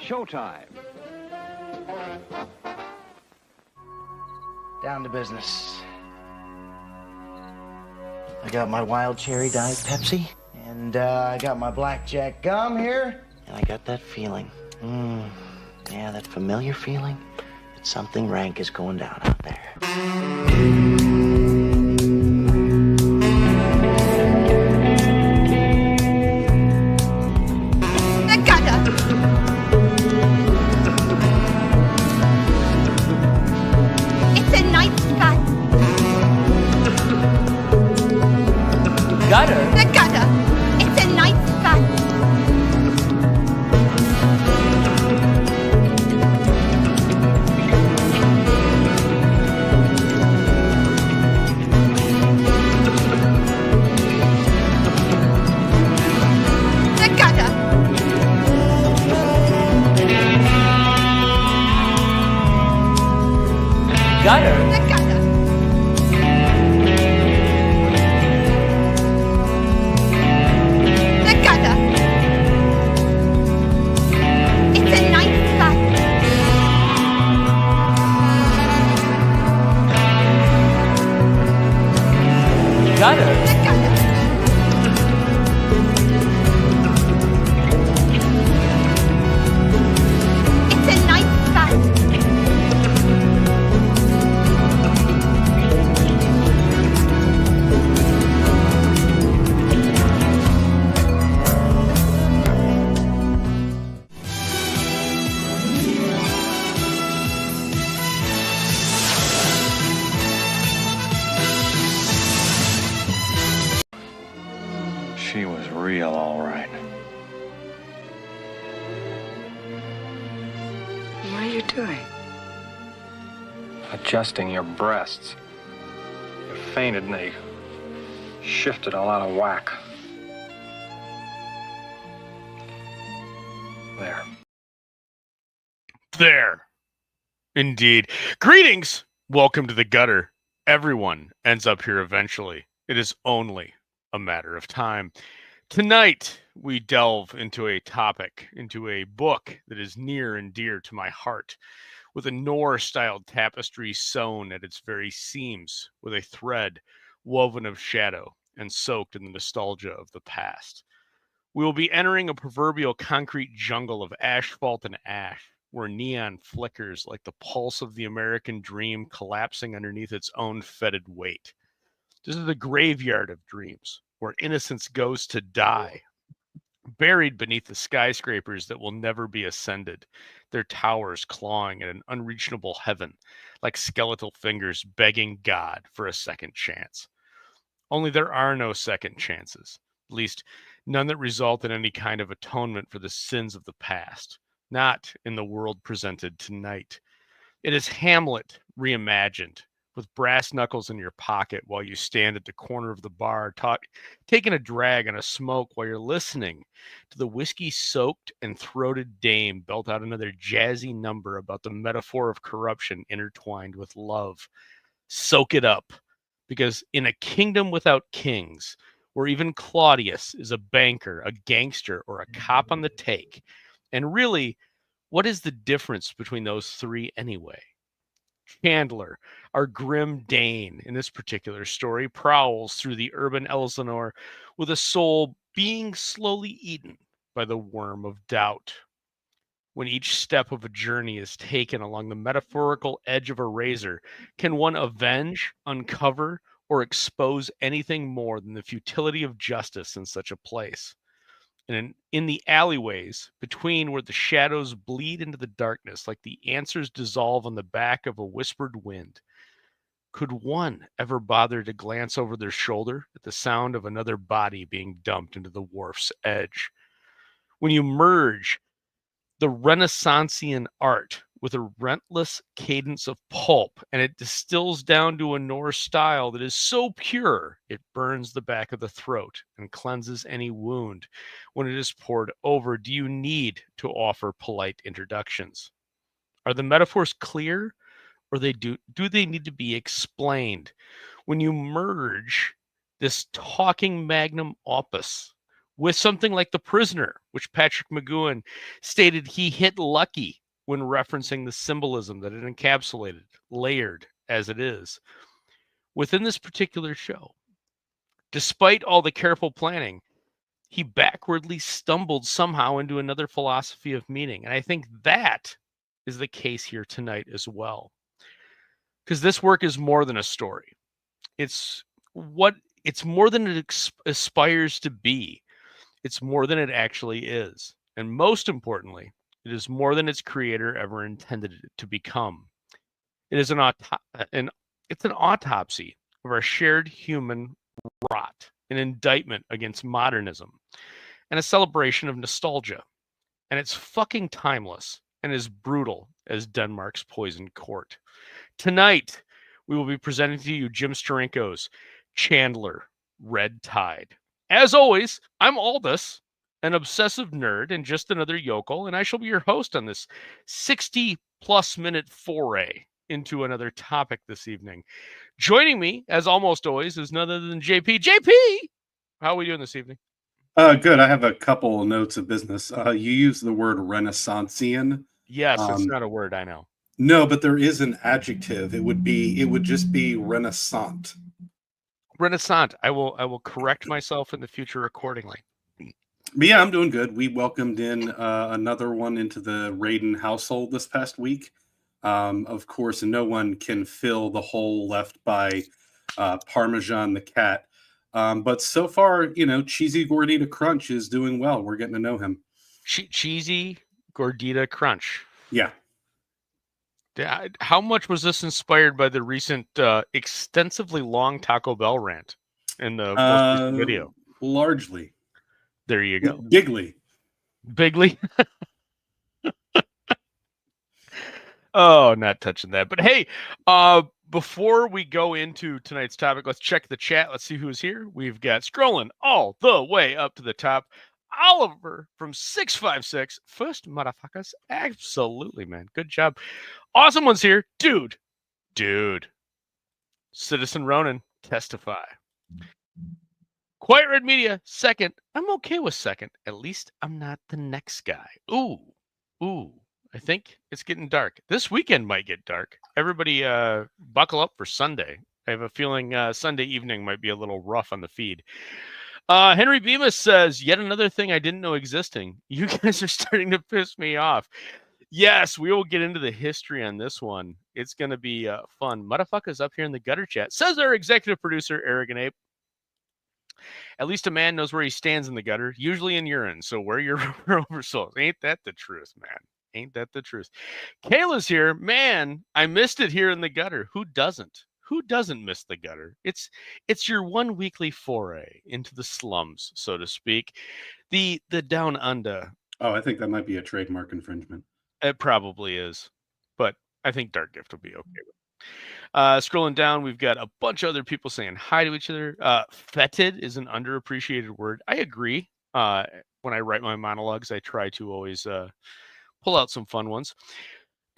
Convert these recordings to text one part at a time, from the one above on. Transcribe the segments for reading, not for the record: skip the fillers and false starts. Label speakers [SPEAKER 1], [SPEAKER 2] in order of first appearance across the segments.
[SPEAKER 1] Showtime.
[SPEAKER 2] Down to business. I got my wild cherry Diet Pepsi, and I got my blackjack gum here, and I got that feeling. Yeah, that familiar feeling that something rank is going down out there.
[SPEAKER 3] Gutter?
[SPEAKER 4] The gutter. It's a night spot. The gutter.
[SPEAKER 3] Gutter?
[SPEAKER 4] The gutter.
[SPEAKER 3] Gutter?
[SPEAKER 4] It's a night spot.
[SPEAKER 1] She was real, all right.
[SPEAKER 5] What are you doing?
[SPEAKER 6] Adjusting your breasts. You fainted and they shifted all out of whack.
[SPEAKER 7] There. Indeed. Greetings! Welcome to the gutter. Everyone ends up here eventually. It is only a matter of time. Tonight, we delve into a topic, into a book that is near and dear to my heart, with a Noir-styled tapestry sewn at its very seams, with a thread woven of shadow and soaked in the nostalgia of the past. We will be entering a proverbial concrete jungle of asphalt and ash, where neon flickers like the pulse of the American dream collapsing underneath its own fetid weight. This is the graveyard of dreams, where innocence goes to die, buried beneath the skyscrapers that will never be ascended, their towers clawing at an unreachable heaven, like skeletal fingers begging God for a second chance. Only there are no second chances, at least none that result in any kind of atonement for the sins of the past, not in the world presented tonight. It is Hamlet reimagined, with brass knuckles in your pocket while you stand at the corner of the bar, taking a drag and a smoke while you're listening to the whiskey-soaked and throated dame belt out another jazzy number about the metaphor of corruption intertwined with love. Soak it up, because in a kingdom without kings, where even Claudius is a banker, a gangster, or a cop on the take, and really, what is the difference between those three anyway? Chandler, our grim Dane in this particular story, prowls through the urban Elsinore with a soul being slowly eaten by the worm of doubt. When each step of a journey is taken along the metaphorical edge of a razor, can one avenge, uncover, or expose anything more than the futility of justice in such a place? And in the alleyways between, where the shadows bleed into the darkness like the answers dissolve on the back of a whispered wind, could one ever bother to glance over their shoulder at the sound of another body being dumped into the wharf's edge? When you merge the Renaissancean art with a relentless cadence of pulp, and it distills down to a Norse style that is so pure it burns the back of the throat and cleanses any wound when it is poured over, do you need to offer polite introductions? Are the metaphors clear, or do they need to be explained? When you merge this talking magnum opus with something like The Prisoner, which Patrick McGowan stated he hit lucky when referencing the symbolism that it encapsulated, layered as it is. Within this particular show, despite all the careful planning, he backwardly stumbled somehow into another philosophy of meaning. And I think that is the case here tonight as well. Because this work is more than a story. It's more than it aspires to be. It's more than it actually is. And most importantly, it is more than its creator ever intended it to become. It is it's an autopsy of our shared human rot, an indictment against modernism, and a celebration of nostalgia. And it's fucking timeless and as brutal as Denmark's poisoned court. Tonight, we will be presenting to you Jim Steranko's Chandler, Red Tide. As always, I'm Aldous, an obsessive nerd and just another yokel, and I shall be your host on this 60-plus minute foray into another topic this evening. Joining me, as almost always, is none other than JP. JP, how are we doing this evening?
[SPEAKER 5] Good. I have a couple of notes of business. You use the word Renaissancean.
[SPEAKER 7] Yes, it's not a word, I know.
[SPEAKER 5] No, but there is an adjective. It would just be renaissant.
[SPEAKER 7] Renaissance. I will correct myself in the future accordingly.
[SPEAKER 5] But yeah, I'm doing good. We welcomed in another one into the Raiden household this past week. Of course, no one can fill the hole left by Parmesan the cat. But so far, Cheesy Gordita Crunch is doing well. We're getting to know him.
[SPEAKER 7] Cheesy Gordita Crunch.
[SPEAKER 5] Yeah.
[SPEAKER 7] How much was this inspired by the recent extensively long Taco Bell rant in the most recent video?
[SPEAKER 5] Largely.
[SPEAKER 7] There you go.
[SPEAKER 5] Bigly.
[SPEAKER 7] Oh, not touching that. But hey, before we go into tonight's topic, let's check the chat. Let's see who's here. We've got scrolling all the way up to the top. Oliver from 656. First motherfuckers. Absolutely, man. Good job. Awesome ones here. Dude. Citizen Ronan, testify. Quiet Red Media, second. I'm okay with second. At least I'm not the next guy. Ooh. I think it's getting dark. This weekend might get dark. Everybody buckle up for Sunday. I have a feeling Sunday evening might be a little rough on the feed. Henry Bemis says, yet another thing I didn't know existing. You guys are starting to piss me off. Yes, we will get into the history on this one. It's going to be fun. Motherfuckers up here in the gutter chat. Says our executive producer, Arrogant Ape. At least a man knows where he stands in the gutter, usually in urine. So wear your rubber soles. Ain't that the truth, man? Ain't that the truth? Kayla's here. Man, I missed it here in the gutter. Who doesn't? Who doesn't miss the gutter? It's your one weekly foray into the slums, so to speak. The down under.
[SPEAKER 5] Oh, I think that might be a trademark infringement.
[SPEAKER 7] It probably is, but I think Dark Gift will be okay with it. Scrolling down, we've got a bunch of other people saying hi to each other. Fetid is an underappreciated word. I agree. When I write my monologues, I try to always pull out some fun ones.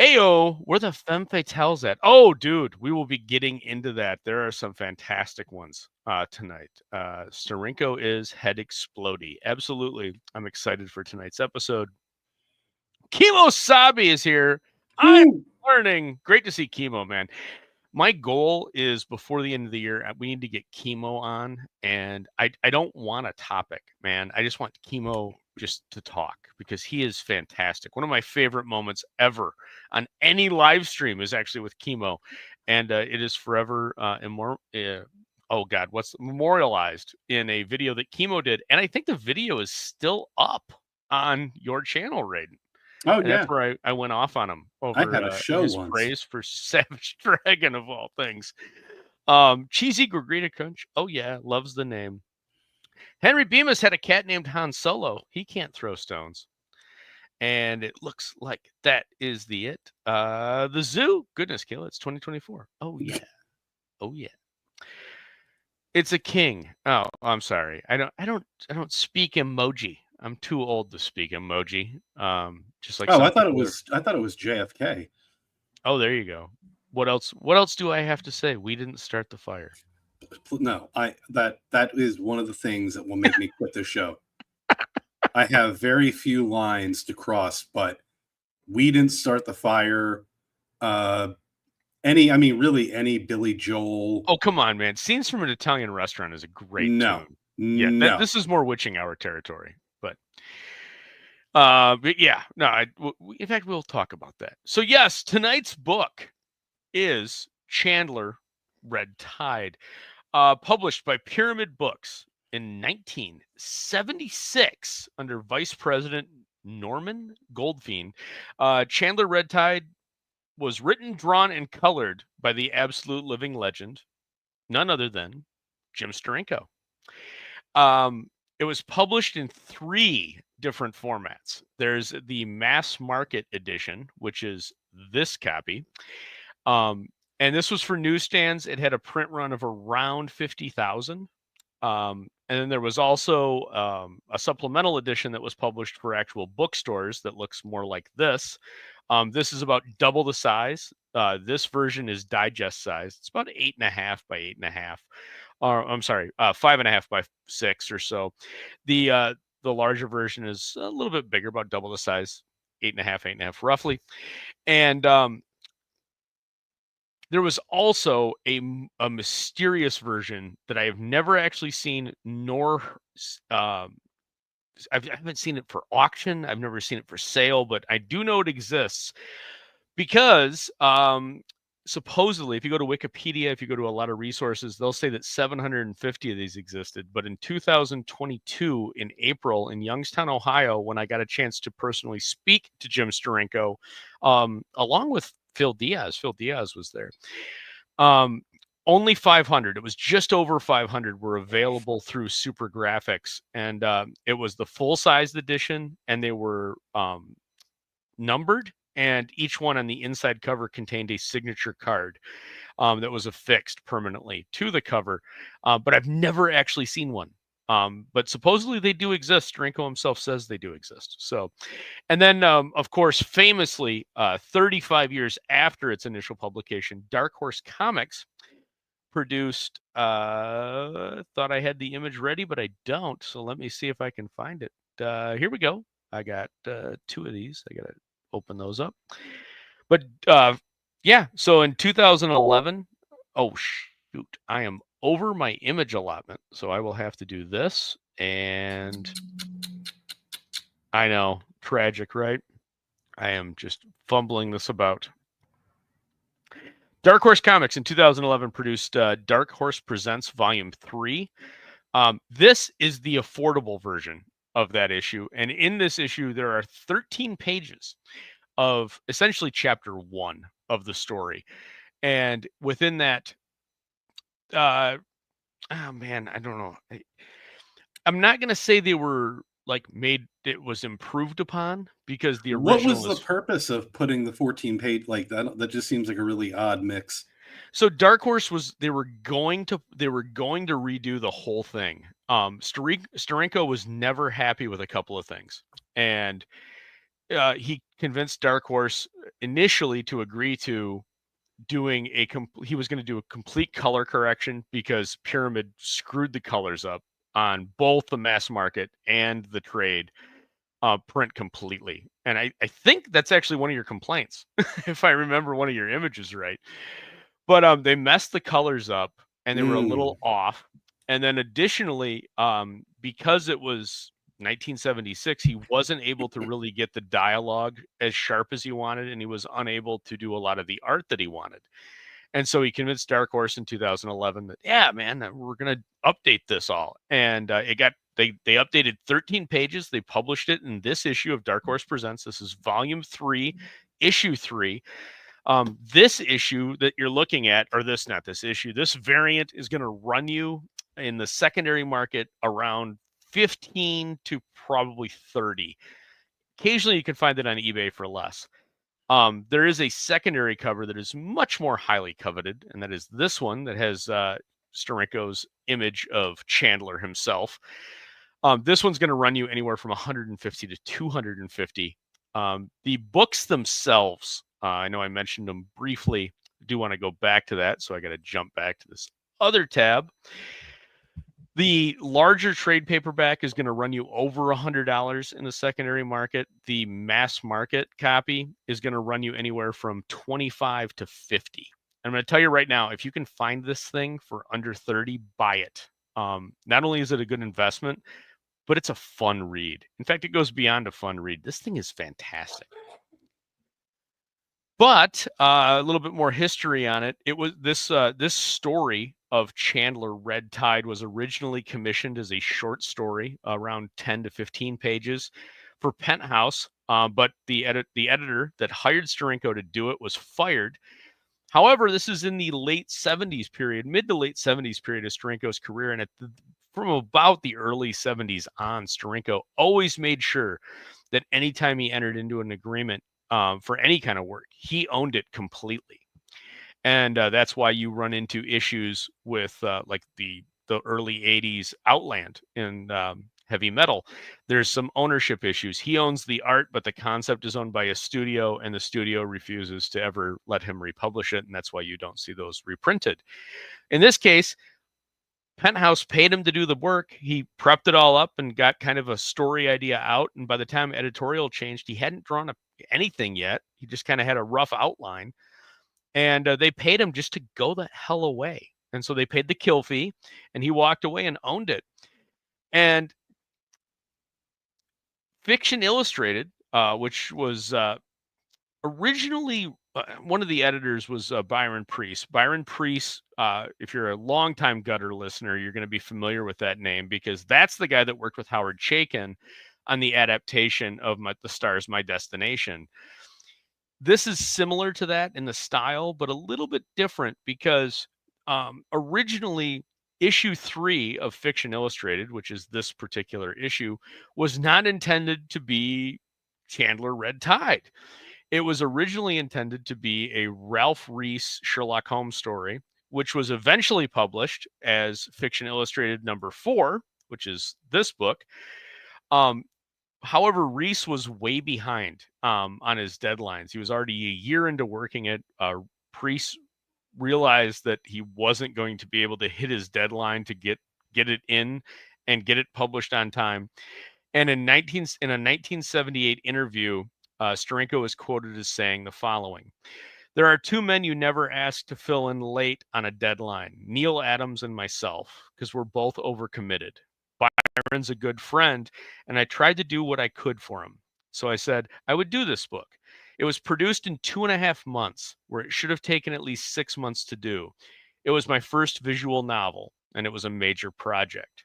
[SPEAKER 7] Ayo, where the femme fatales at? Oh, dude, we will be getting into that. There are some fantastic ones tonight. Steranko is head explodey. Absolutely. I'm excited for tonight's episode. Chemo Sabi is here. I'm learning. Great to see Chemo, man. My goal is before the end of the year, we need to get Chemo on. And I don't want a topic, man. I just want Chemo just to talk because he is fantastic. One of my favorite moments ever on any live stream is actually with Chemo. And it is forever memorialized in a video that Chemo did. And I think the video is still up on your channel, Raiden.
[SPEAKER 5] Oh,
[SPEAKER 7] and
[SPEAKER 5] yeah.
[SPEAKER 7] That's where I went off on him over
[SPEAKER 5] I had a show
[SPEAKER 7] his
[SPEAKER 5] once.
[SPEAKER 7] praise for Savage Dragon of all things. Cheesy Gordita Crunch. Oh, yeah. Loves the name. Henry Bemis had a cat named Han Solo. He can't throw stones. And it looks like that is the zoo. Goodness, Kayla, it's 2024. Oh, yeah. Oh, yeah. It's a king. Oh, I'm sorry. I don't speak emoji. I'm too old to speak emoji. Just like
[SPEAKER 5] I thought it was JFK.
[SPEAKER 7] Oh, there you go. What else do I have to say? We didn't start the fire.
[SPEAKER 5] No, that is one of the things that will make me quit this show. I have very few lines to cross, but we didn't start the fire. Really any Billy Joel.
[SPEAKER 7] Oh, come on, man. Scenes from an Italian Restaurant is a great
[SPEAKER 5] No,
[SPEAKER 7] tune. Yeah,
[SPEAKER 5] no.
[SPEAKER 7] this is more Witching Hour territory. But yeah, no, in fact, we'll talk about that. So yes, tonight's book is Chandler, Red Tide, published by Pyramid Books in 1976 under Vice President Norman Goldfein. Chandler, Red Tide was written, drawn, and colored by the absolute living legend, none other than Jim Steranko. It was published in 3 different formats. There's the mass market edition, which is this copy. And this was for newsstands. It had a print run of around 50,000. And then there was also a supplemental edition that was published for actual bookstores that looks more like this. This is about double the size. This version is digest size. It's about 8.5 by 8.5. I'm sorry, 5.5 by 6 or so. The larger version is a little bit bigger, about double the size, 8.5 roughly. And there was also a mysterious version that I have never actually seen, nor I haven't seen it for auction. I've never seen it for sale, but I do know it exists because supposedly, if you go to Wikipedia, if you go to a lot of resources, they'll say that 750 of these existed. But in 2022, in April, in Youngstown, Ohio, when I got a chance to personally speak to Jim Steranko, along with Phil Diaz was there. Only 500. It was just over 500 were available through Super Graphics, and it was the full-sized edition, and they were numbered, and each one on the inside cover contained a signature card that was affixed permanently to the cover. But I've never actually seen one. But supposedly they do exist. Steranko himself says they do exist. So, and then, of course, famously, 35 years after its initial publication, Dark Horse Comics produced, thought I had the image ready, but I don't. So let me see if I can find it. Here we go. I got 2 of these. I got to open those up. But yeah, so in 2011, oh shoot, I am over my image allotment. So I will have to do this. And I know, tragic, right? I am just fumbling this about. Dark Horse Comics in 2011 produced Dark Horse Presents Volume 3. This is the affordable version of that issue. And in this issue, there are 13 pages of essentially chapter 1 of the story. And within that, oh man, I don't know. I'm not going to say they were like it was improved upon, because the original
[SPEAKER 5] What was the purpose of putting the 14 page like that? That just seems like a really odd mix.
[SPEAKER 7] So Dark Horse they were going to redo the whole thing. Steranko was never happy with a couple of things, and he convinced Dark Horse initially to agree to doing he was going to do a complete color correction, because Pyramid screwed the colors up on both the mass market and the trade print completely. And I think that's actually one of your complaints, if I remember one of your images right. But they messed the colors up, and they were a little off. And then additionally, because it was 1976, he wasn't able to really get the dialogue as sharp as he wanted, and he was unable to do a lot of the art that he wanted. And so he convinced Dark Horse in 2011 that, yeah, man, we're going to update this all. And they updated 13 pages. They published it in this issue of Dark Horse Presents. This is Volume 3, Issue 3. This issue that you're looking at, or this variant is going to run you in the secondary market around 15 to probably 30. Occasionally you can find it on eBay for less. There is a secondary cover that is much more highly coveted, and that is this one that has Steranko's image of Chandler himself. This one's going to run you anywhere from 150 to 250. The books themselves, I know I mentioned them briefly. I do want to go back to that, so I got to jump back to this other tab. The larger trade paperback is going to run you over $100 in the secondary market. The mass market copy is going to run you anywhere from $25 to $50. I'm going to tell you right now, if you can find this thing for under $30, buy it. Not only is it a good investment, but it's a fun read. In fact, it goes beyond a fun read. This thing is fantastic. But a little bit more history on it. It was this story of Chandler Red Tide was originally commissioned as a short story, around 10 to 15 pages, for Penthouse. But the editor that hired Steranko to do it was fired. However, this is in the late 70s period, mid to late 70s period of Steranko's career, and from about the early 70s on, Steranko always made sure that anytime he entered into an agreement for any kind of work, he owned it completely. And that's why you run into issues with like the early 80s Outland in heavy metal. There's some ownership issues. He owns the art, but the concept is owned by a studio, and the studio refuses to ever let him republish it. And that's why you don't see those reprinted. In this case, Penthouse paid him to do the work. He prepped it all up and got kind of a story idea out. And by the time editorial changed, he hadn't drawn up anything yet. He just kind of had a rough outline. And they paid him just to go the hell away. And so they paid the kill fee, and he walked away and owned it. And Fiction Illustrated, which was originally one of the editors was Byron Priest. Byron Priest, if you're a longtime Gutter listener, you're going to be familiar with that name, because that's the guy that worked with Howard Chaykin on the adaptation of The Stars, My Destination. This is similar to that in the style, but a little bit different, because originally issue 3 of Fiction Illustrated, which is this particular issue, was not intended to be Chandler Red Tide. It was originally intended to be a Ralph Reese Sherlock Holmes story, which was eventually published as Fiction Illustrated number 4, which is this book. However, Reese was way behind on his deadlines. He was already a year into working it. Priest realized that he wasn't going to be able to hit his deadline to get it in and get it published on time. And in a 1978 interview, Steranko is quoted as saying the following: "There are 2 men you never ask to fill in late on a deadline, Neil Adams and myself, because we're both overcommitted. Byron's a good friend, and I tried to do what I could for him. So I said I would do this book. It was produced in 2.5 months, where it should have taken at least 6 months to do. It was my first visual novel, and it was a major project."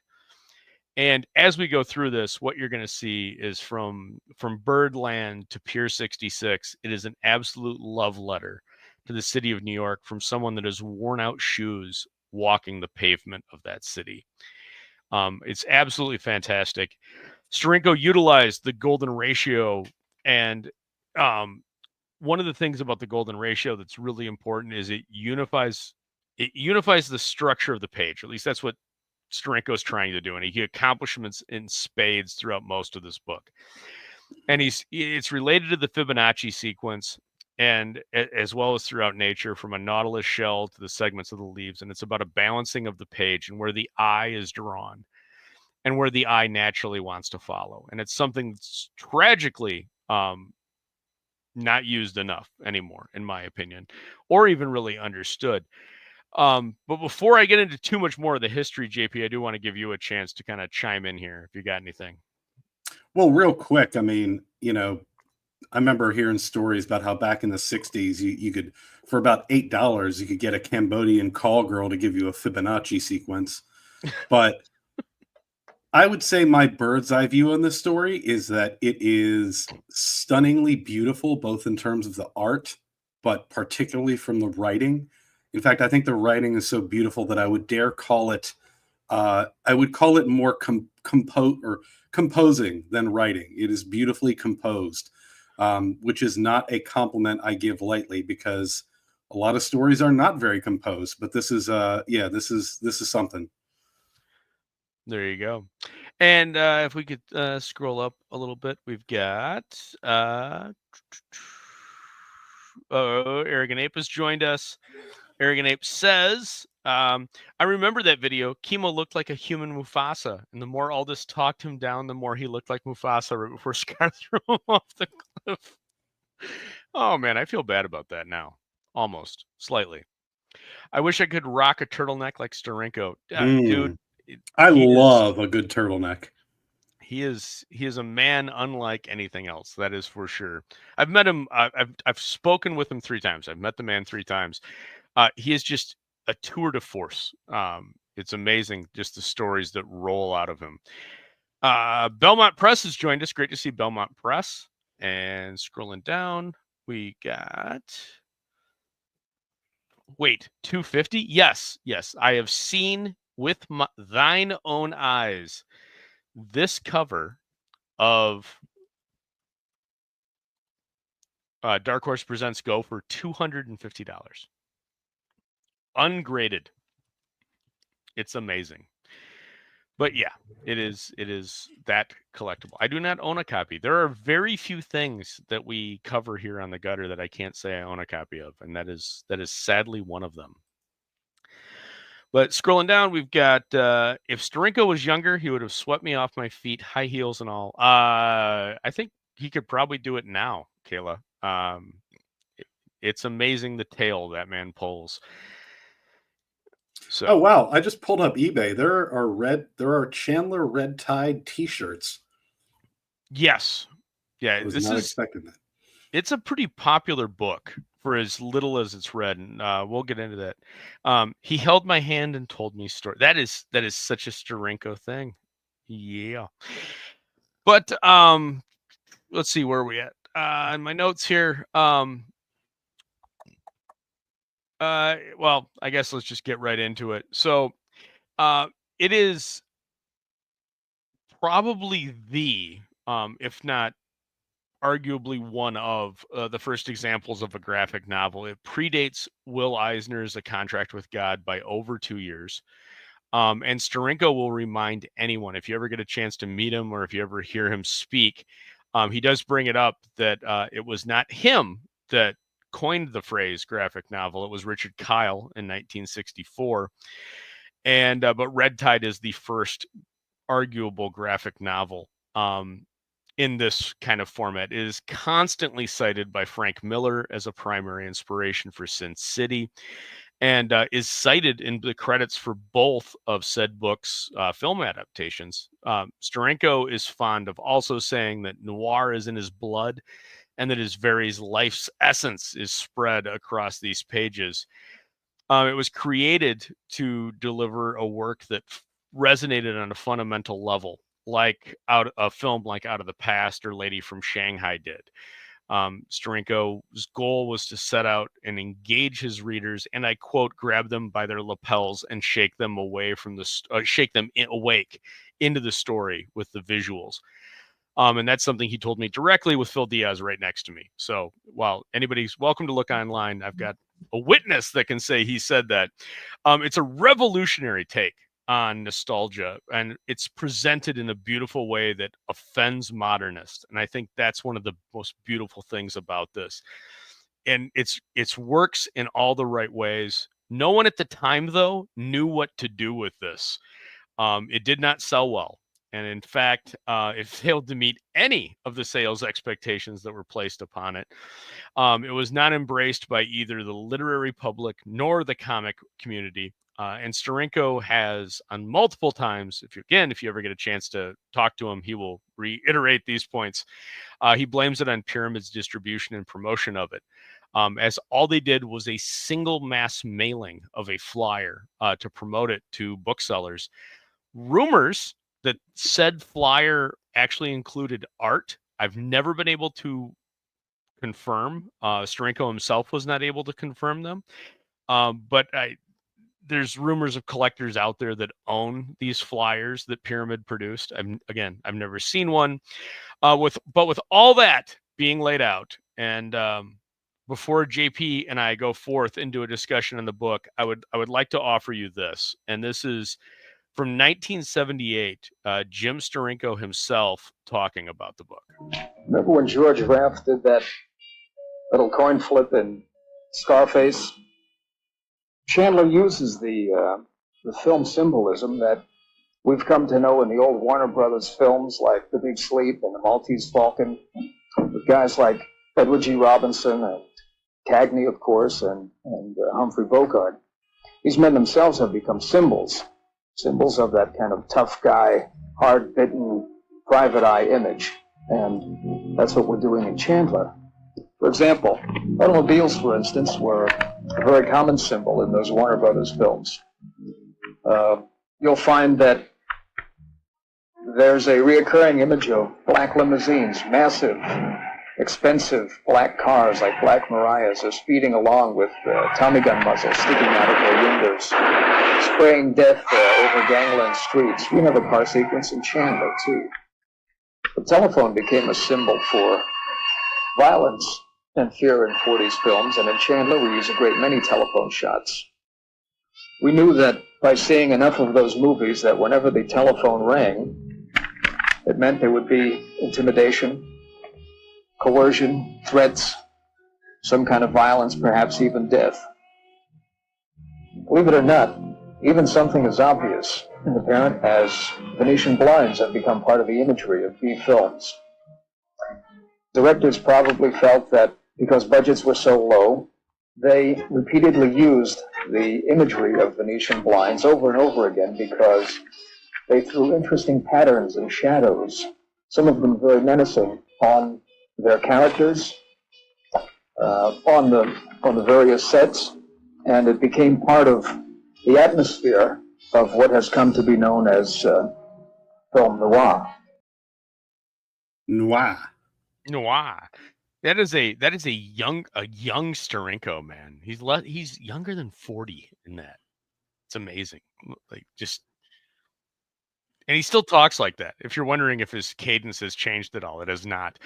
[SPEAKER 7] And as we go through this, what you're going to see is from Birdland to Pier 66, it is an absolute love letter to the city of New York from someone that has worn out shoes walking the pavement of that city. It's absolutely fantastic. Steranko utilized the golden ratio, and one of the things about the golden ratio that's really important is it unifies the structure of the page. At least that's what Steranko is trying to do, and he accomplishes in spades throughout most of this book. And it's related to the Fibonacci sequence, and as well as throughout nature, from a nautilus shell to the segments of the leaves. And it's about a balancing of the page and where the eye is drawn and where the eye naturally wants to follow. And it's something that's tragically not used enough anymore, in my opinion, or even really understood. But before I get into too much more of the history, JP, I do want to give you a chance to kind of chime in here if you got anything.
[SPEAKER 5] Well, real quick, I mean, I remember hearing stories about how back in the 60s, you could, for about $8, you could get a Cambodian call girl to give you a Fibonacci sequence. But I would say my bird's eye view on this story is that it is stunningly beautiful, both in terms of the art, but particularly from the writing. In fact, I think the writing is so beautiful that I would dare call it, I would call it more composing than writing. It is beautifully composed, which is not a compliment I give lightly, because a lot of stories are not very composed. But this is, this is something.
[SPEAKER 7] There you go. And if we could scroll up a little bit, we've got Arrogant Ape has joined us. Arrogant Ape says, I remember that video. Kimo looked like a human Mufasa, and the more Aldous talked him down, the more he looked like Mufasa right before Scar threw him off the cliff. Oh man, I feel bad about that now. Almost. Slightly. I wish I could rock a turtleneck like Steranko. Dude,
[SPEAKER 5] I
[SPEAKER 7] he
[SPEAKER 5] love a good turtleneck.
[SPEAKER 7] He is a man unlike anything else. That is for sure. I've met him. I've spoken with him 3 times. I've met the man 3 times. He is just a tour de force. It's amazing just the stories that roll out of him. Belmont Press has joined us. Great to see Belmont Press. And scrolling down, we got. Wait, 250? Yes. I have seen with thine own eyes this cover of Dark Horse Presents Go for $250. Ungraded. It's amazing. But yeah, it is that collectible. I do not own a copy. There are very few things that we cover here on the Gutter that I can't say I own a copy of, and that is sadly one of them. But scrolling down, we've got if Steranko was younger, he would have swept me off my feet, high heels and all. I think he could probably do it now, Kayla. It's amazing the tail that man pulls. So,
[SPEAKER 5] oh wow! I just pulled up eBay. There are Chandler red tide T-shirts.
[SPEAKER 7] Yes, yeah.
[SPEAKER 5] I was not expecting that.
[SPEAKER 7] It's a pretty popular book for as little as it's read, and we'll get into that. He held my hand and told me story. That is such a Steranko thing. Yeah. But let's see where are we at. In my notes here. Well, I guess let's just get right into it. So, it is probably the, if not arguably one of the first examples of a graphic novel. It predates Will Eisner's A Contract with God by over 2 years. And Steranko will remind anyone, if you ever get a chance to meet him or if you ever hear him speak, he does bring it up that it was not him that coined the phrase graphic novel. It was Richard Kyle in 1964. And but Red Tide is the first arguable graphic novel in this kind of format. It is constantly cited by Frank Miller as a primary inspiration for Sin City, and is cited in the credits for both of said books' film adaptations. Steranko is fond of also saying that noir is in his blood, and that his very life's essence is spread across these pages. It was created to deliver a work that resonated on a fundamental level, like a film like Out of the Past or Lady from Shanghai did. Steranko's goal was to set out and engage his readers, and I quote, grab them by their lapels and shake them awake into the story with the visuals. And that's something he told me directly with Phil Diaz right next to me. So while anybody's welcome to look online, I've got a witness that can say he said that. It's a revolutionary take on nostalgia, and it's presented in a beautiful way that offends modernists. And I think that's one of the most beautiful things about this. And it's works in all the right ways. No one at the time, though, knew what to do with this. It did not sell well. And in fact, it failed to meet any of the sales expectations that were placed upon it. It was not embraced by either the literary public nor the comic community. And Steranko has on multiple times, if you ever get a chance to talk to him, he will reiterate these points. He blames it on Pyramid's distribution and promotion of it, as all they did was a single mass mailing of a flyer to promote it to booksellers. Rumors that said flyer actually included art, I've never been able to confirm. Steranko himself was not able to confirm them. But there's rumors of collectors out there that own these flyers that Pyramid produced. I've never seen one. With all that being laid out, and before JP and I go forth into a discussion on the book, I would like to offer you this, and this is from 1978, Jim Steranko himself talking about the book.
[SPEAKER 8] Remember when George Raft did that little coin flip in Scarface? Chandler uses the film symbolism that we've come to know in the old Warner Brothers films like The Big Sleep and The Maltese Falcon, with guys like Edward G. Robinson and Cagney, of course, and Humphrey Bogart. These men themselves have become symbols of that kind of tough guy, hard-bitten, private eye image. And that's what we're doing in Chandler. For example, automobiles, for instance, were a very common symbol in those Warner Brothers films. You'll find that there's a reoccurring image of black limousines, massive, expensive black cars like Black Mariahs are speeding along with Tommy gun muzzles sticking out of their windows, spraying death over gangland streets. We have a car sequence in Chandler, too. The telephone became a symbol for violence and fear in 40s films, and in Chandler we use a great many telephone shots. We knew that by seeing enough of those movies that whenever the telephone rang, it meant there would be intimidation, coercion, threats, some kind of violence, perhaps even death. Believe it or not, even something as obvious and apparent as Venetian blinds have become part of the imagery of B films. Directors probably felt that because budgets were so low, they repeatedly used the imagery of Venetian blinds over and over again because they threw interesting patterns and shadows, some of them very menacing, on their characters, on the various sets, and it became part of the atmosphere of what has come to be known as film noir.
[SPEAKER 5] Noir.
[SPEAKER 7] That is a young Steranko, man. He's younger than 40 in that. It's amazing. Like, just, and he still talks like that. If you're wondering if his cadence has changed at all, it has not.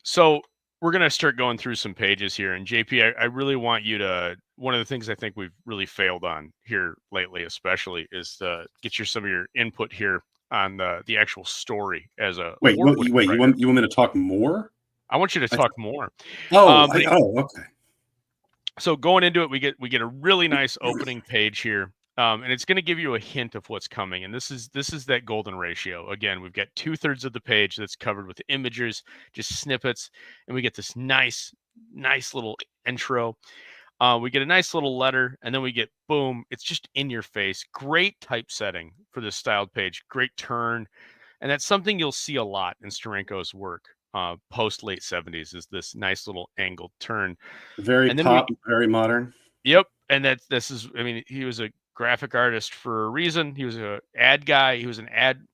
[SPEAKER 7] So we're gonna start going through some pages here, and JP, I really want you to. One of the things I think we've really failed on here lately, especially, is to get some of your input here on the actual story as a.
[SPEAKER 5] Wait, you want me to talk more?
[SPEAKER 7] I want you to talk more.
[SPEAKER 5] Okay.
[SPEAKER 7] So going into it, we get a really nice opening page here, and it's going to give you a hint of what's coming. And this is that golden ratio. Again, we've got 2/3 of the page that's covered with images, just snippets, and we get this nice little intro. We get a nice little letter, and then we get boom. It's just in your face. Great typesetting for this styled page. Great turn, and that's something you'll see a lot in Steranko's work. Post late 70s is this nice little angled turn.
[SPEAKER 5] Very pop, very modern.
[SPEAKER 7] Yep. And he was a graphic artist for a reason. He was an ad guy. He was an ad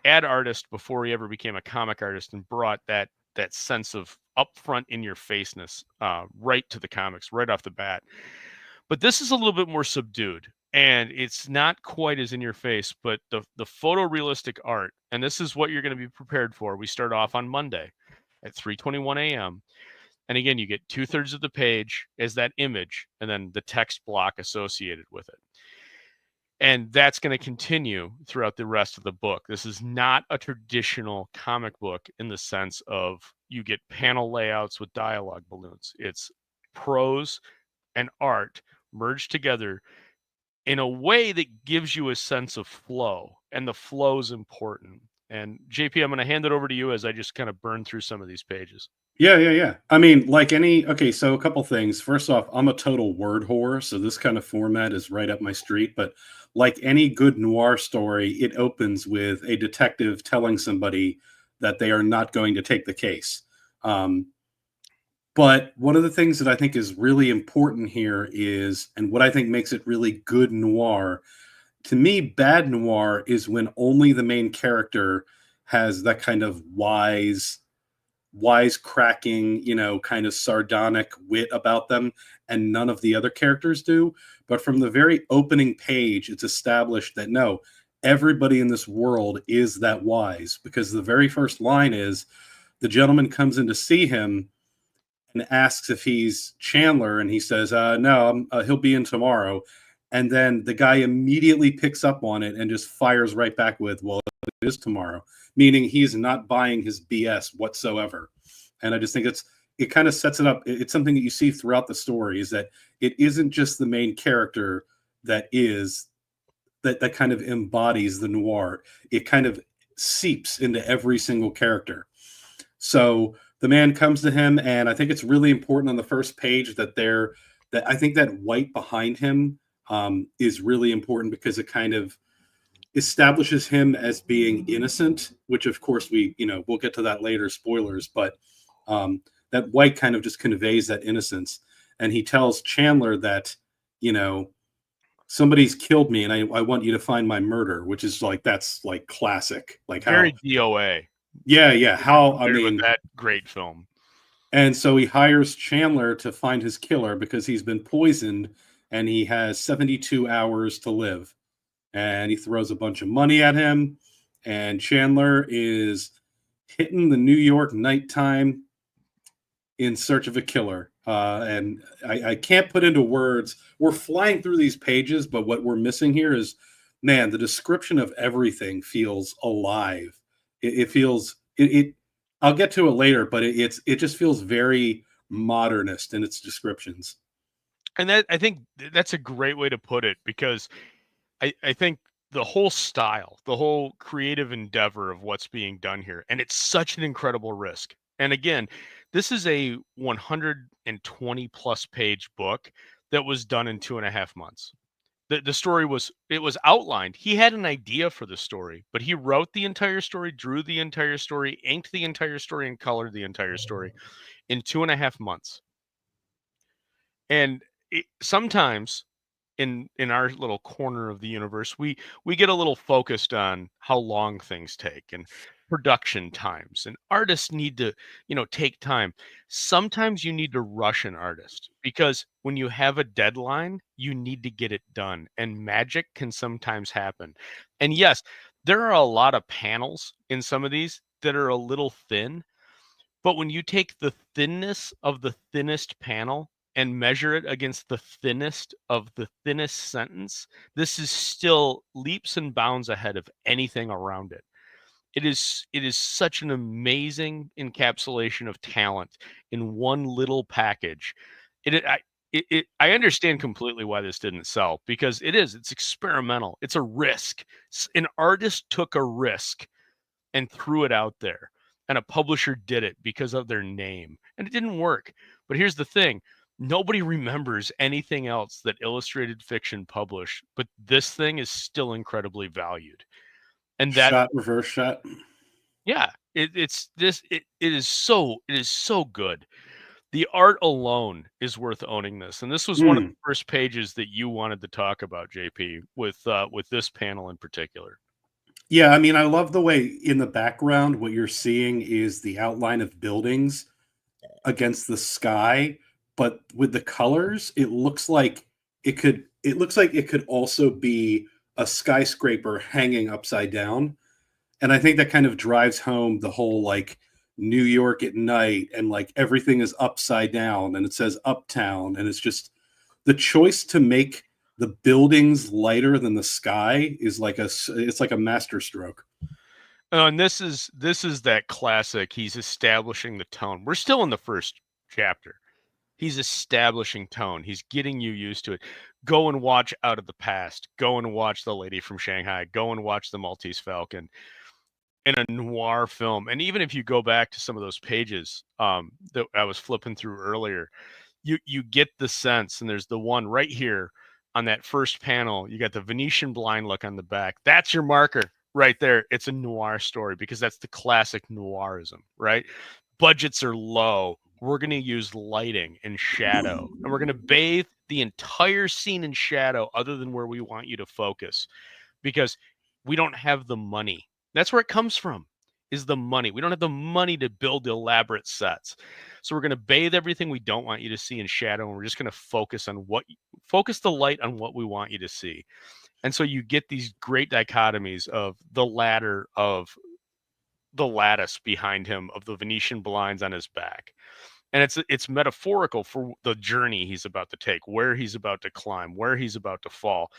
[SPEAKER 7] artist before he ever became a comic artist, and brought that sense of upfront in your faceness right to the comics right off the bat. But this is a little bit more subdued, and it's not quite as in your face, but the photorealistic art, and this is what you're going to be prepared for. We start off on Monday at 3:21 a.m. And again, you get 2/3 of the page as that image, and then the text block associated with it. And that's going to continue throughout the rest of the book. This is not a traditional comic book in the sense of you get panel layouts with dialogue balloons. It's prose and art merged together in a way that gives you a sense of flow, and the flow is important. And JP, I'm going to hand it over to you as I just kind of burn through some of these pages.
[SPEAKER 5] Yeah. I mean, so a couple things. First off, I'm a total word whore, so this kind of format is right up my street. But like any good noir story, it opens with a detective telling somebody that they are not going to take the case. But one of the things that I think is really important here is, and what I think makes it really good noir, to me, bad noir is when only the main character has that kind of wisecracking, kind of sardonic wit about them, and none of the other characters do. But from the very opening page, it's established that no, everybody in this world is that wise, because the very first line is the gentleman comes in to see him and asks if he's Chandler, and he says, no, he'll be in tomorrow. And then the guy immediately picks up on it and just fires right back with, well, it is tomorrow, meaning he's not buying his BS whatsoever. And I just think it kind of sets it up. It's something that you see throughout the story, is that it isn't just the main character that kind of embodies the noir. It kind of seeps into every single character. So the man comes to him, and I think it's really important on the first page that I think that white behind him is really important, because it kind of establishes him as being innocent, which of course we'll get to that later, spoilers, but that white kind of just conveys that innocence. And he tells Chandler that, somebody's killed me, and I want you to find my murder, which is that's classic,
[SPEAKER 7] very DOA.
[SPEAKER 5] Yeah.
[SPEAKER 7] With that great film.
[SPEAKER 5] And so he hires Chandler to find his killer, because he's been poisoned and he has 72 hours to live. And he throws a bunch of money at him, and Chandler is hitting the New York nighttime in search of a killer. And I can't put into words. We're flying through these pages, but what we're missing here is, man, the description of everything feels alive. It feels it. I'll get to it later, but it just feels very modernist in its descriptions.
[SPEAKER 7] And I think that's a great way to put it, because I think the whole style, the whole creative endeavor of what's being done here, and it's such an incredible risk. And again, this is a 120 plus page book that was done in 2.5 months. The story was outlined. He had an idea for the story, but he wrote the entire story, drew the entire story, inked the entire story, and colored the entire story in 2.5 months. And sometimes in our little corner of the universe, we get a little focused on how long things take and production times, and artists need to take time. Sometimes you need to rush an artist, because when you have a deadline, you need to get it done, and magic can sometimes happen. And yes, there are a lot of panels in some of these that are a little thin, but when you take the thinness of the thinnest panel and measure it against the thinnest of the thinnest sentence, this is still leaps and bounds ahead of anything around it. It is such an amazing encapsulation of talent in one little package. I understand completely why this didn't sell, because it's experimental. It's a risk. An artist took a risk and threw it out there, and a publisher did it because of their name, and it didn't work. But here's the thing. Nobody remembers anything else that Illustrated Fiction published, but this thing is still incredibly valued. And that
[SPEAKER 5] reverse shot.
[SPEAKER 7] Yeah, it is so good. The art alone is worth owning this. And this was one of the first pages that you wanted to talk about, JP, with this panel in particular.
[SPEAKER 5] Yeah, I mean, I love the way in the background what you're seeing is the outline of buildings against the sky, but with the colors, it looks like it could also be a skyscraper hanging upside down. And I think that kind of drives home the whole New York at night, and everything is upside down, and it says uptown, and it's just the choice to make the buildings lighter than the sky is it's like a masterstroke.
[SPEAKER 7] And this is that classic. He's establishing the tone. We're still in the first chapter. He's establishing tone. He's getting you used to it. Go and watch Out of the Past. Go and watch The Lady from Shanghai. Go and watch The Maltese Falcon in a noir film. And even if you go back to some of those pages that I was flipping through earlier, you get the sense, and there's the one right here on that first panel. You got the Venetian blind look on the back. That's your marker right there. It's a noir story, because that's the classic noirism, right? Budgets are low. We're going to use lighting and shadow, and we're going to bathe the entire scene in shadow other than where we want you to focus, because we don't have the money. That's where it comes from, is the money. We don't have the money to build elaborate sets. So we're going to bathe everything we don't want you to see in shadow, and we're just going to focus the light on what we want you to see. And so you get these great dichotomies of the ladder, of the lattice behind him, of the Venetian blinds on his back. And it's metaphorical for the journey he's about to take, where he's about to climb, where he's about to fall.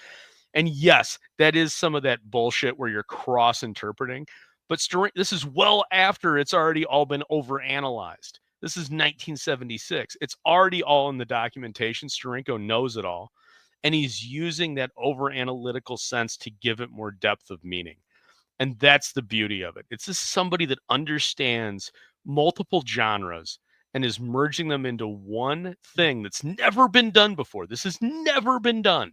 [SPEAKER 7] And yes, that is some of that bullshit where you're cross-interpreting. But this is well after it's already all been overanalyzed. This is 1976. It's already all in the documentation. Steranko knows it all. And he's using that over analytical sense to give it more depth of meaning. And that's the beauty of it. It's just somebody that understands multiple genres and is merging them into one thing that's never been done before. This has never been done.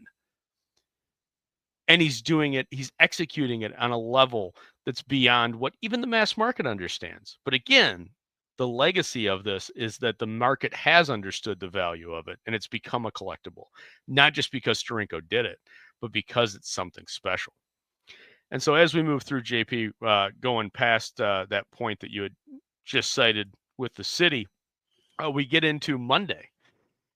[SPEAKER 7] And he's doing it, he's executing it on a level that's beyond what even the mass market understands. But again, the legacy of this is that the market has understood the value of it, and it's become a collectible, not just because Steranko did it, but because it's something special. And so as we move through, JP, going past that point that you had just cited with the city, we get into Monday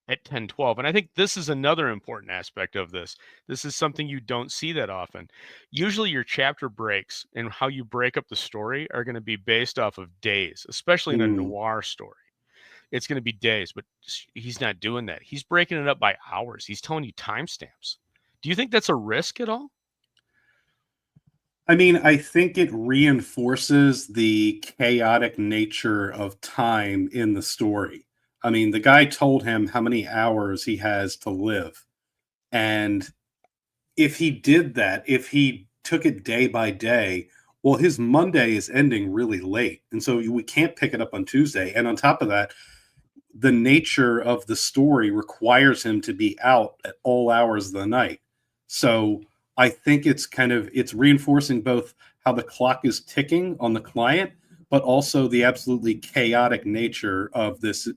[SPEAKER 7] at 10:12. And I think this is another important aspect of this. This is something you don't see that often. Usually your chapter breaks and how you break up the story are going to be based off of days, especially in a noir story. It's going to be days, but he's not doing that. He's breaking it up by hours. He's telling you timestamps. Do you think that's a risk at all?
[SPEAKER 5] I mean, I think it reinforces the chaotic nature of time in the story. I mean, the guy told him how many hours he has to live. And if he did that, if he took it day by day, well, his Monday is ending really late. And so we can't pick it up on Tuesday. And on top of that, the nature of the story requires him to be out at all hours of the night. So I think it's reinforcing both how the clock is ticking on the client, but also the absolutely chaotic nature of this,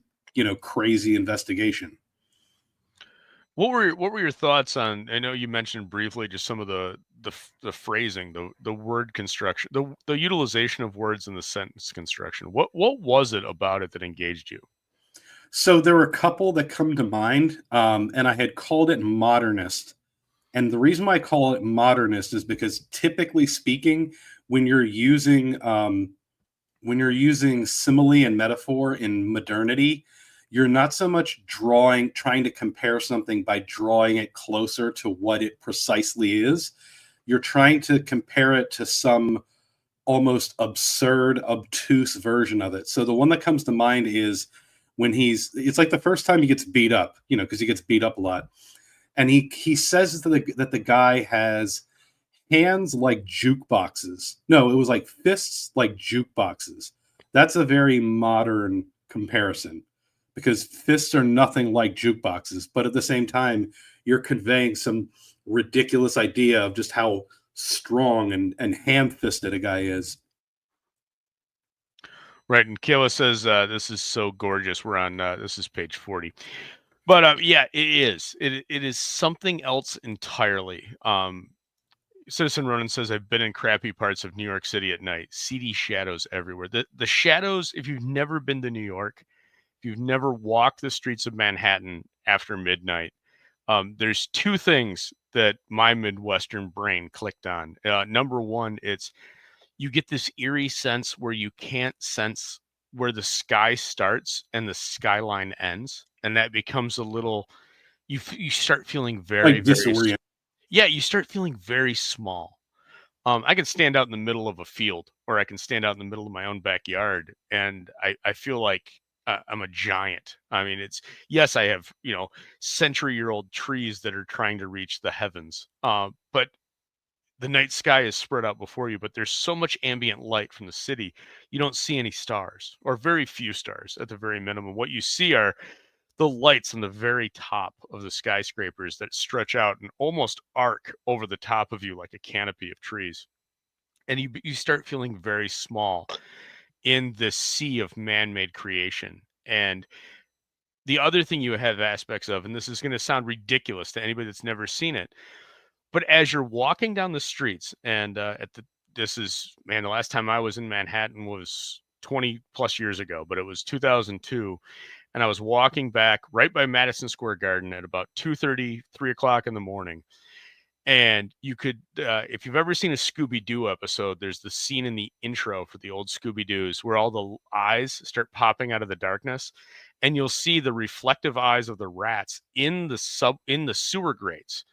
[SPEAKER 5] crazy investigation.
[SPEAKER 7] What were your thoughts on? I know you mentioned briefly just some of the phrasing, the word construction, the utilization of words in the sentence construction. What was it about it that engaged you?
[SPEAKER 5] So there were a couple that come to mind, and I had called it modernist. And the reason why I call it modernist is because typically speaking, when you're using simile and metaphor in modernity, you're not so much trying to compare something by drawing it closer to what it precisely is. You're trying to compare it to some almost absurd, obtuse version of it. So the one that comes to mind is when it's like the first time he gets beat up, because he gets beat up a lot. And he says that the guy has hands like jukeboxes. No, it was like fists like jukeboxes. That's a very modern comparison because fists are nothing like jukeboxes. But at the same time, you're conveying some ridiculous idea of just how strong and ham-fisted a guy is.
[SPEAKER 7] Right. And Kayla says, this is so gorgeous. We're on, this is page 40. But yeah, it is. It is something else entirely. Citizen Ronan says, I've been in crappy parts of New York City at night. Seedy shadows everywhere. The shadows, if you've never been to New York, if you've never walked the streets of Manhattan after midnight, there's two things that my Midwestern brain clicked on. Number one, you get this eerie sense where you can't sense where the sky starts and the skyline ends. And that becomes a little, you start feeling very, very, you start feeling very small. I can stand out in the middle of a field, or I can stand out in the middle of my own backyard, and I feel like I'm a giant. I mean, yes, I have, century-year-old trees that are trying to reach the heavens, but the night sky is spread out before you, but there's so much ambient light from the city, you don't see any stars, or very few stars at the very minimum. What you see are the lights on the very top of the skyscrapers that stretch out and almost arc over the top of you like a canopy of trees. And you start feeling very small in this sea of man-made creation. And the other thing you have aspects of, and this is going to sound ridiculous to anybody that's never seen it, but as you're walking down the streets, and the last time I was in Manhattan was 20 plus years ago, but it was 2002. And I was walking back right by Madison Square Garden at about 2:30, 3 o'clock in the morning. And you could, if you've ever seen a Scooby-Doo episode, there's the scene in the intro for the old Scooby-Doos where all the eyes start popping out of the darkness. And you'll see the reflective eyes of the rats in the sewer grates.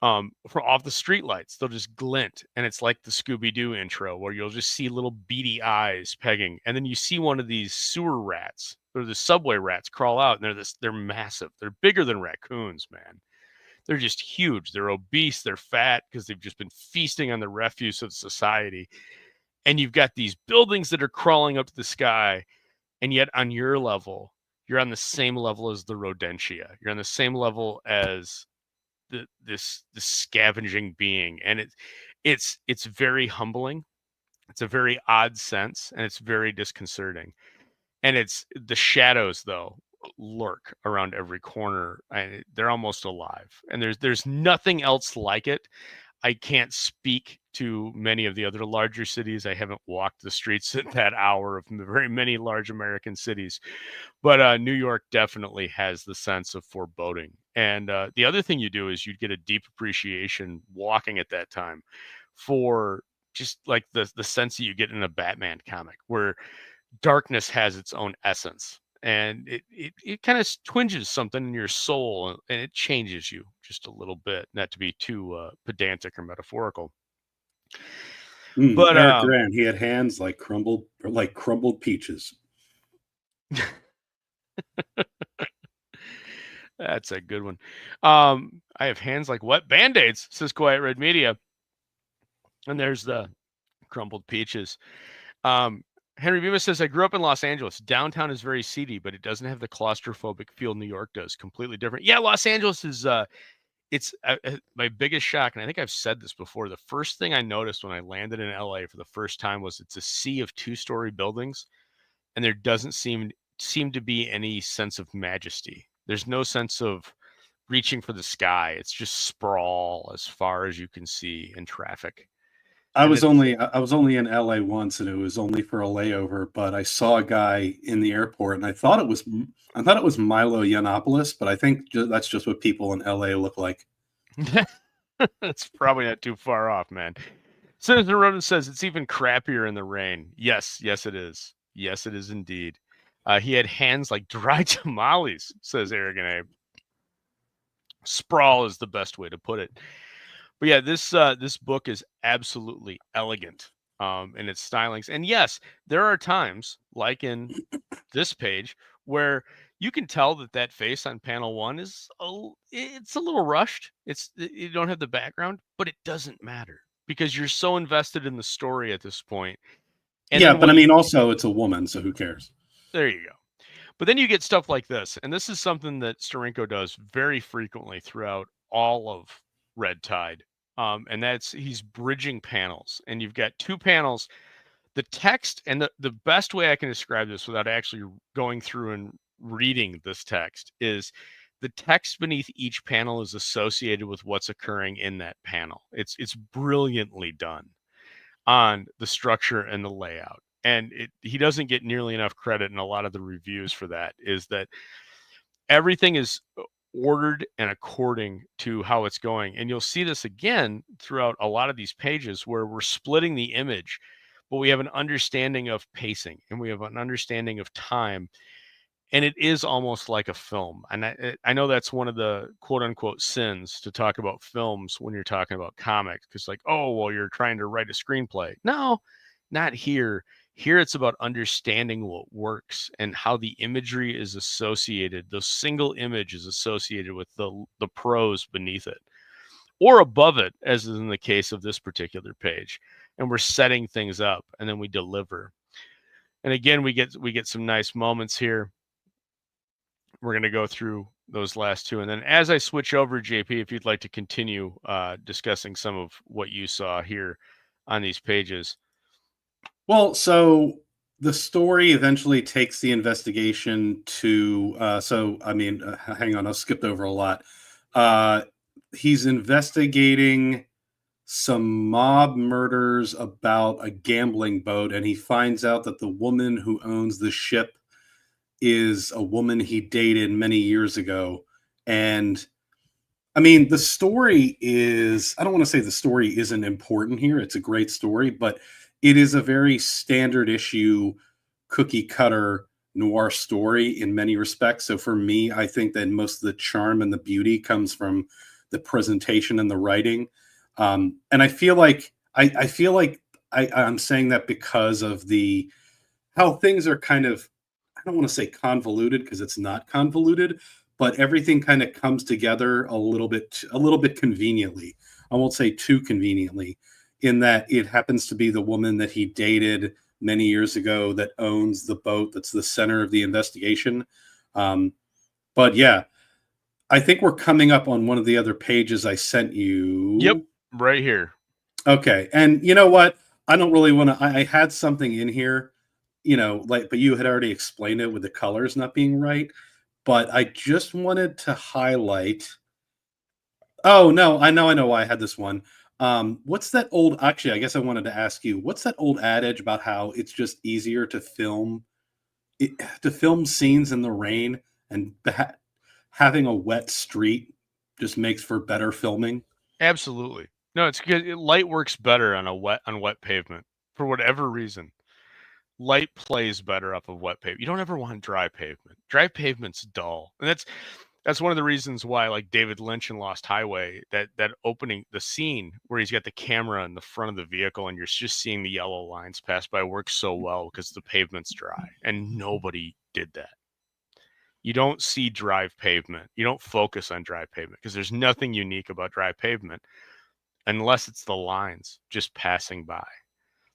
[SPEAKER 7] from off the streetlights. They'll just glint, and it's like the Scooby-Doo intro where you'll just see little beady eyes pegging, and then you see one of these sewer rats or the subway rats crawl out, and they're massive. They're bigger than raccoons, man. They're just huge. They're obese. They're fat because they've just been feasting on the refuse of society. And you've got these buildings that are crawling up to the sky, and yet on your level, you're on the same level as the rodentia. You're on the same level as this scavenging being, and it's very humbling. It's a very odd sense, and it's very disconcerting. And it's the shadows, though, lurk around every corner, and they're almost alive. And there's nothing else like it. I can't speak to many of the other larger cities. I haven't walked the streets at that hour of very many large American cities, but New York definitely has the sense of foreboding. And the other thing you do is you'd get a deep appreciation walking at that time for just like the sense that you get in a Batman comic, where darkness has its own essence, and it kind of twinges something in your soul, and it changes you just a little bit, not to be too pedantic or metaphorical. But
[SPEAKER 5] Eric Grant, he had hands like crumbled peaches.
[SPEAKER 7] That's a good one. I have hands like wet Band-Aids, says Quiet Red Media. And there's the crumbled peaches. Henry Bemis says, I grew up in Los Angeles. Downtown is very seedy, but it doesn't have the claustrophobic feel New York does. Completely different. Yeah, Los Angeles is it's my biggest shock. And I think I've said this before. The first thing I noticed when I landed in LA for the first time was it's a sea of 2-story buildings, and there doesn't seem to be any sense of majesty. There's no sense of reaching for the sky. It's just sprawl as far as you can see in traffic.
[SPEAKER 5] I was only in LA once, and it was only for a layover. But I saw a guy in the airport, and I thought it was Milo Yiannopoulos, but I think that's just what people in LA look like.
[SPEAKER 7] That's probably not too far off, man. Citizen Roden says it's even crappier in the rain. Yes, it is. Yes, it is indeed. He had hands like dry tamales, says Arrogant Abe. Sprawl is the best way to put it. But yeah, this book is absolutely elegant in its stylings. And yes, there are times, like in this page, where you can tell that face on panel 1 is it's a little rushed. You don't have the background, but it doesn't matter because you're so invested in the story at this point. And
[SPEAKER 5] yeah, but I mean, also it's a woman, so who cares?
[SPEAKER 7] There you go. But then you get stuff like this, and this is something that Steranko does very frequently throughout all of Red Tide, and that's he's bridging panels, and you've got 2 panels. The text, and the best way I can describe this without actually going through and reading this text, is the text beneath each panel is associated with what's occurring in that panel. It's brilliantly done on the structure and the layout. And he doesn't get nearly enough credit in a lot of the reviews for that, is that everything is ordered and according to how it's going. And you'll see this again throughout a lot of these pages where we're splitting the image, but we have an understanding of pacing and we have an understanding of time. And it is almost like a film. And I know that's one of the quote unquote sins to talk about films when you're talking about comics, because like, oh, well, you're trying to write a screenplay. No, not here. Here it's about understanding what works and how the imagery is associated. The single image is associated with the prose beneath it or above it, as is in the case of this particular page. And we're setting things up and then we deliver. And again, we get some nice moments here. We're going to go through those last 2. And then as I switch over, JP, if you'd like to continue discussing some of what you saw here on these pages.
[SPEAKER 5] Well, so the story eventually takes the investigation to, hang on, I skipped over a lot. He's investigating some mob murders about a gambling boat, and he finds out that the woman who owns the ship is a woman he dated many years ago. And I mean, the story is, I don't want to say the story isn't important here. It's a great story, but it is a very standard issue, cookie cutter noir story in many respects. So for me, I think that most of the charm and the beauty comes from the presentation and the writing. And I feel like I'm saying that because of how things are kind of, I don't want to say convoluted because it's not convoluted, but everything kind of comes together a little bit conveniently. I won't say too conveniently, in that it happens to be the woman that he dated many years ago that owns the boat that's the center of the investigation. But yeah, I think we're coming up on one of the other pages I sent you.
[SPEAKER 7] Yep, right here.
[SPEAKER 5] Okay. And you know what? I don't really want to, I had something in here, but you had already explained it with the colors not being right. But I just wanted to highlight. Oh, no, I know why I had this one. What's that old, actually, I guess I wanted to ask you, what's that old adage about how it's just easier to film scenes in the rain, and having a wet street just makes for better filming?
[SPEAKER 7] Absolutely. No, it's good. Light works better on wet pavement for whatever reason. Light plays better off of wet pavement. You don't ever want dry pavement. Dry pavement's dull, and that's one of the reasons why, like David Lynch in Lost Highway, that opening, the scene where he's got the camera in the front of the vehicle and you're just seeing the yellow lines pass by, works so well because the pavement's dry, and nobody did that. You don't see dry pavement. You don't focus on dry pavement because there's nothing unique about dry pavement unless it's the lines just passing by.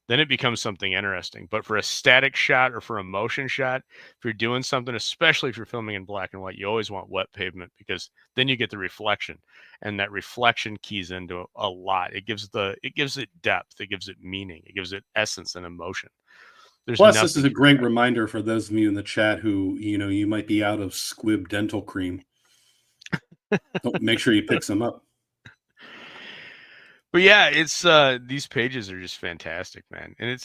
[SPEAKER 7] Then it becomes something interesting. But for a static shot or for a motion shot, if you're doing something, especially if you're filming in black and white, you always want wet pavement because then you get the reflection, and that reflection keys into a lot. It gives it depth, it gives it meaning, it gives it essence and emotion.
[SPEAKER 5] Plus, this is a great reminder for those of you in the chat who, you might be out of Squib dental cream. Make sure you pick some up.
[SPEAKER 7] But yeah, it's these pages are just fantastic, man. And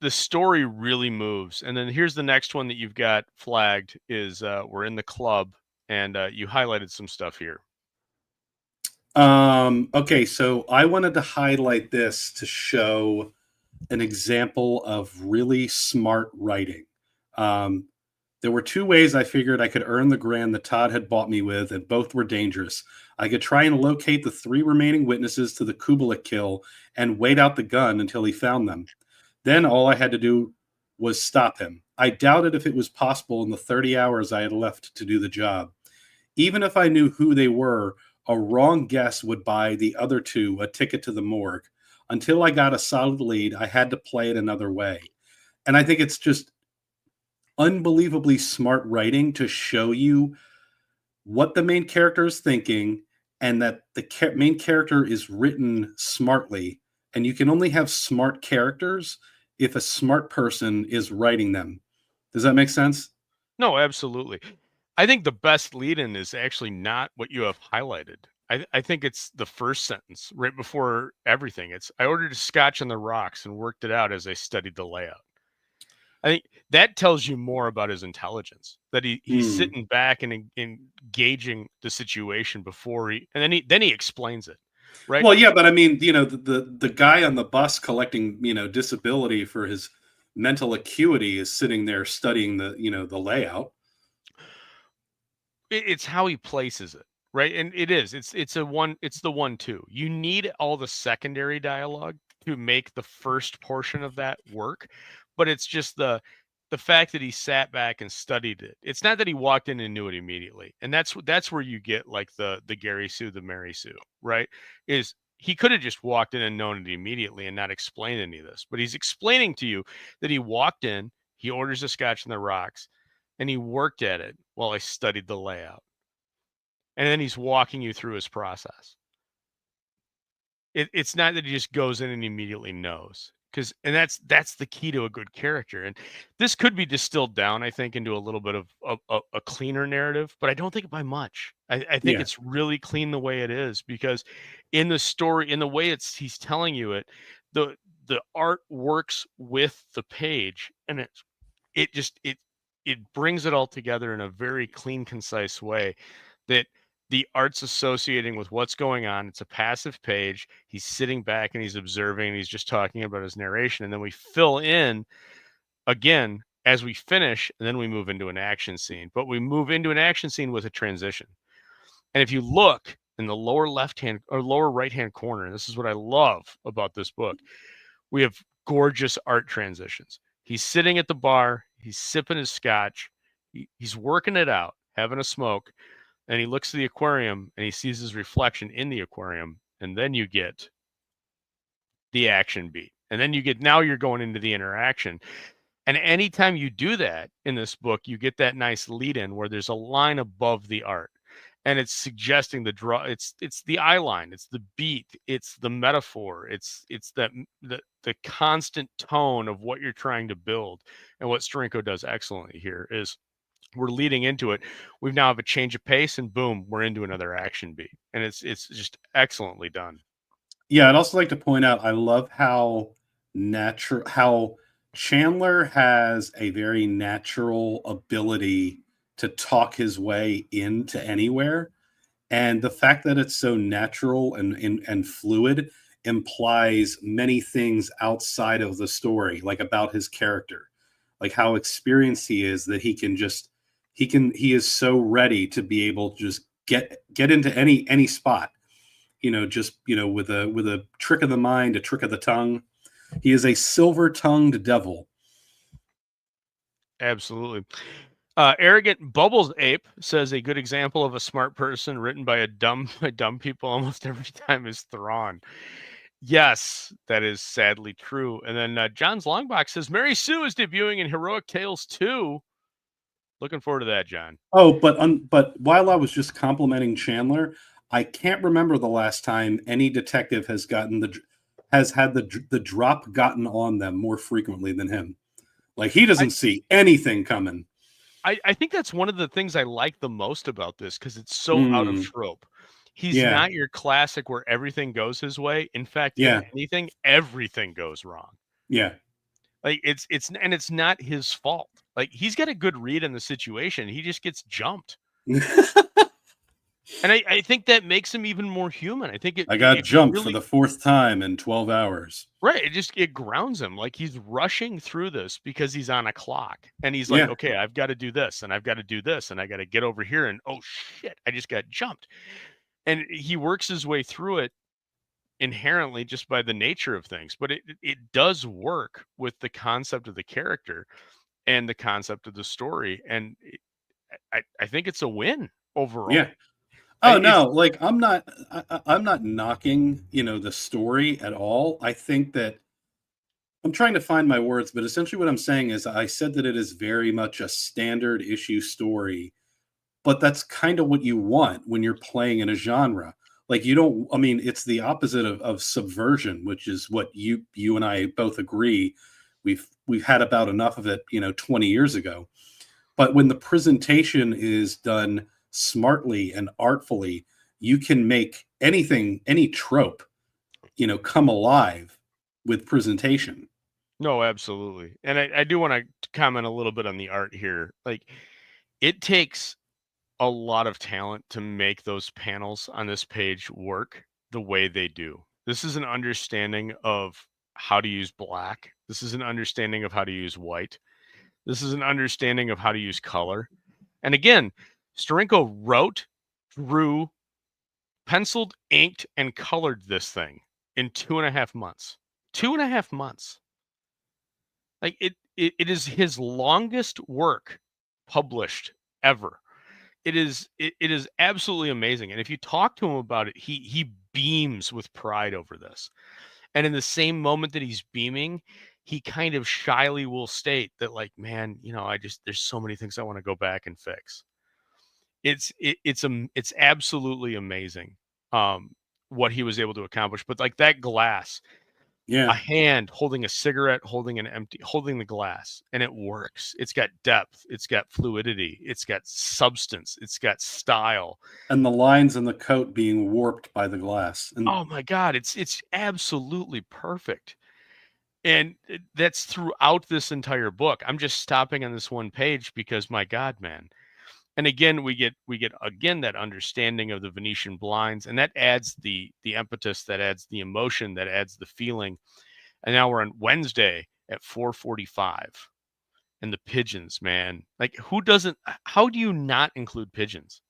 [SPEAKER 7] the story really moves. And then here's the next one that you've got flagged is we're in the club, and you highlighted some stuff here.
[SPEAKER 5] Okay, so I wanted to highlight this to show an example of really smart writing. There were two ways I figured I could earn the grand that Todd had bought me with, and both were dangerous. I could try and locate the 3 remaining witnesses to the Kubelik kill and wait out the gun until he found them. Then all I had to do was stop him. I doubted if it was possible in the 30 hours I had left to do the job. Even if I knew who they were, a wrong guess would buy the other 2 a ticket to the morgue. Until I got a solid lead, I had to play it another way. And I think it's just unbelievably smart writing to show you what the main character is thinking, and that the main character is written smartly. And you can only have smart characters if a smart person is writing them. Does that make sense?
[SPEAKER 7] No, absolutely. I think the best lead-in is actually not what you have highlighted. I think it's the first sentence right before everything. It's, I ordered a scotch on the rocks and worked it out as I studied the layout. I think that tells you more about his intelligence, that he's sitting back and engaging the situation before then he explains it, right?
[SPEAKER 5] Well, yeah, but I mean, the guy on the bus collecting, disability for his mental acuity is sitting there studying the layout.
[SPEAKER 7] It's how he places it, right? And it's the 1-2. You need all the secondary dialogue to make the first portion of that work. But it's just the fact that he sat back and studied it. It's not that he walked in and knew it immediately. And that's where you get like the Gary Sue, the Mary Sue, right? Is he could have just walked in and known it immediately and not explained any of this. But he's explaining to you that he walked in, he orders a scotch on the rocks, and he worked at it while I studied the layout. And then he's walking you through his process. It's not that he just goes in and immediately knows. And that's the key to a good character. And this could be distilled down, I think, into a little bit of a cleaner narrative, but I don't think by much. I think it's really clean the way it is, because in the story, in the way he's telling you it, the art works with the page, and it brings it all together in a very clean, concise way that the art's associating with what's going on. It's a passive page. He's sitting back and he's observing, and he's just talking about his narration. And then we fill in again as we finish, and then we move into an action scene. But we move into an action scene with a transition. And if you look, in the lower left-hand or lower right-hand corner, and this is what I love about this book, we have gorgeous art transitions. He's sitting at the bar, he's sipping his scotch, he's working it out, having a smoke, and he looks at the aquarium and he sees his reflection in the aquarium, and then you get the action beat. And then now you're going into the interaction. And anytime you do that in this book, you get that nice lead in where there's a line above the art. And it's suggesting the draw. It's the eye line. It's the beat. It's the metaphor. It's the constant tone of what you're trying to build. And what Steranko does excellently here is we're leading into it. We now have a change of pace, and boom, we're into another action beat. And it's just excellently done.
[SPEAKER 5] Yeah, I'd also like to point out I love how Chandler has a very natural ability to talk his way into anywhere. And the fact that it's so natural and fluid implies many things outside of the story, like about his character, like how experienced he is, that he is so ready to be able to just get into any spot, just, with a trick of the mind, a trick of the tongue. He is a silver-tongued devil.
[SPEAKER 7] Absolutely. Arrogant Bubbles Ape says a good example of a smart person written by a dumb people almost every time is Thrawn. Yes, that is sadly true. And then John's Longbox says Mary Sue is debuting in Heroic Tales 2. Looking forward to that, John.
[SPEAKER 5] Oh, but while I was just complimenting Chandler, I can't remember the last time any detective has had the drop gotten on them more frequently than him. Like, he doesn't see anything coming.
[SPEAKER 7] I think that's one of the things I like the most about this, because it's so out of trope. He's not your classic where everything goes his way. In fact, if anything, everything goes wrong.
[SPEAKER 5] Yeah.
[SPEAKER 7] Like it's not his fault. Like, he's got a good read on the situation. He just gets jumped. And I think that makes him even more human. I think
[SPEAKER 5] I got jumped for the fourth time in 12 hours.
[SPEAKER 7] Right. It grounds him. Like, he's rushing through this because he's on a clock. And he's like, okay, I've got to do this, and I've got to do this, and I got to get over here, and oh shit, I just got jumped. And he works his way through it inherently just by the nature of things. But it does work with the concept of the character and the concept of the story. And I think it's a win overall.
[SPEAKER 5] Yeah. Oh no, like I'm not knocking, the story at all. I think that I'm trying to find my words, but essentially what I'm saying is I said that it is very much a standard issue story, but that's kind of what you want when you're playing in a genre. Like, it's the opposite of subversion, which is what you and I both agree we've had about enough of it, 20 years ago. But when the presentation is done smartly and artfully, you can make any trope, come alive with presentation.
[SPEAKER 7] No, absolutely. And I do want to comment a little bit on the art here. Like, it takes a lot of talent to make those panels on this page work the way they do. This is an understanding of how to use black. This is an understanding of how to use white. This is an understanding of how to use color. And again, Steranko wrote, drew, penciled, inked, and colored this thing in 2.5 months. 2.5 months. Like, it is his longest work published ever. It is absolutely amazing. And if you talk to him about it, he beams with pride over this. And in the same moment that he's beaming, he kind of shyly will state that, like, man, there's so many things I want to go back and fix. It's absolutely amazing what he was able to accomplish. But like that glass, a hand holding a cigarette, holding the glass, and it works. It's got depth, it's got fluidity, it's got substance, it's got style,
[SPEAKER 5] and the lines in the coat being warped by the glass. And
[SPEAKER 7] oh my God, it's absolutely perfect. And that's throughout this entire book. I'm just stopping on this one page because, my God, man. And again, we get again that understanding of the Venetian blinds, and that adds the impetus, that adds the emotion, that adds the feeling. And now we're on Wednesday at 4:45, and the pigeons, man. Like, how do you not include pigeons?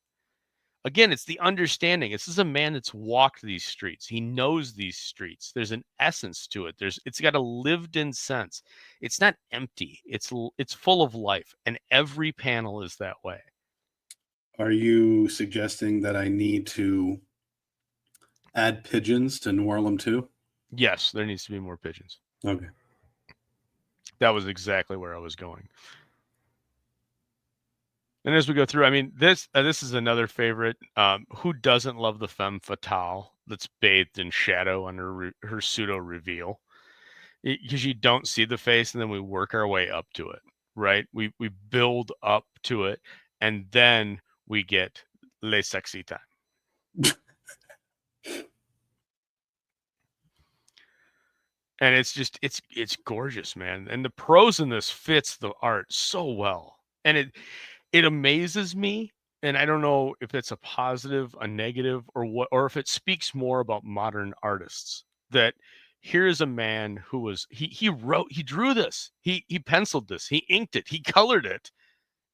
[SPEAKER 7] Again, it's the understanding. This is a man that's walked these streets. He knows these streets. There's an essence to it. It's got a lived-in sense. It's not empty. It's full of life, and every panel is that way.
[SPEAKER 5] Are you suggesting that I need to add pigeons to Noir-Vember 2?
[SPEAKER 7] Yes, there needs to be more pigeons.
[SPEAKER 5] Okay.
[SPEAKER 7] That was exactly where I was going. And as we go through, I mean, this is another favorite. Who doesn't love the femme fatale that's bathed in shadow under her pseudo reveal? Because you don't see the face, and then we work our way up to it, right? We build up to it, and then we get les sexy time. And it's just it's gorgeous, man. And the prose in this fits the art so well. And it amazes me, and I don't know if it's a positive, a negative, or what, or if it speaks more about modern artists, that here's a man who was he drew this, he penciled this, he inked it, he colored it,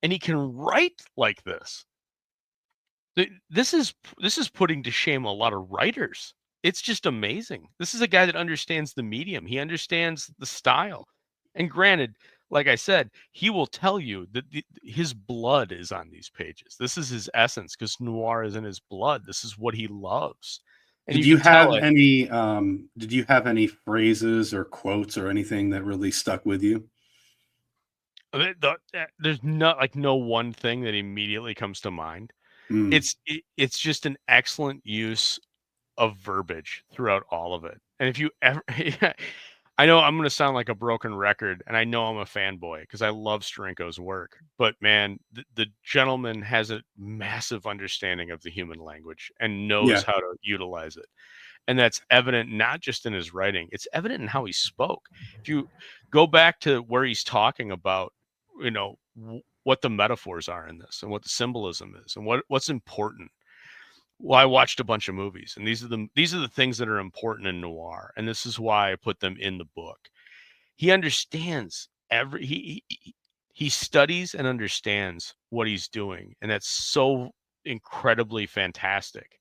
[SPEAKER 7] and he can write like this. This is putting to shame a lot of writers. It's just amazing. This is a guy that understands the medium. He understands the style. And granted, like I said, he will tell you that his blood is on these pages. This is his essence, because noir is in his blood. This is what he loves. And
[SPEAKER 5] Did you have any phrases or quotes or anything that really stuck with you?
[SPEAKER 7] There's no one thing that immediately comes to mind. It's just an excellent use of verbiage throughout all of it. And if you ever I know I'm going to sound like a broken record, and I know I'm a fanboy because I love Steranko's work, but man, the gentleman has a massive understanding of the human language and knows how to utilize it. And that's evident not just in his writing, it's evident in how he spoke. If you go back to where he's talking about, what the metaphors are in this and what the symbolism is and what's important. Well, I watched a bunch of movies, and these are the things that are important in noir, and this is why I put them in the book. He understands he studies and understands what he's doing, and that's so incredibly fantastic.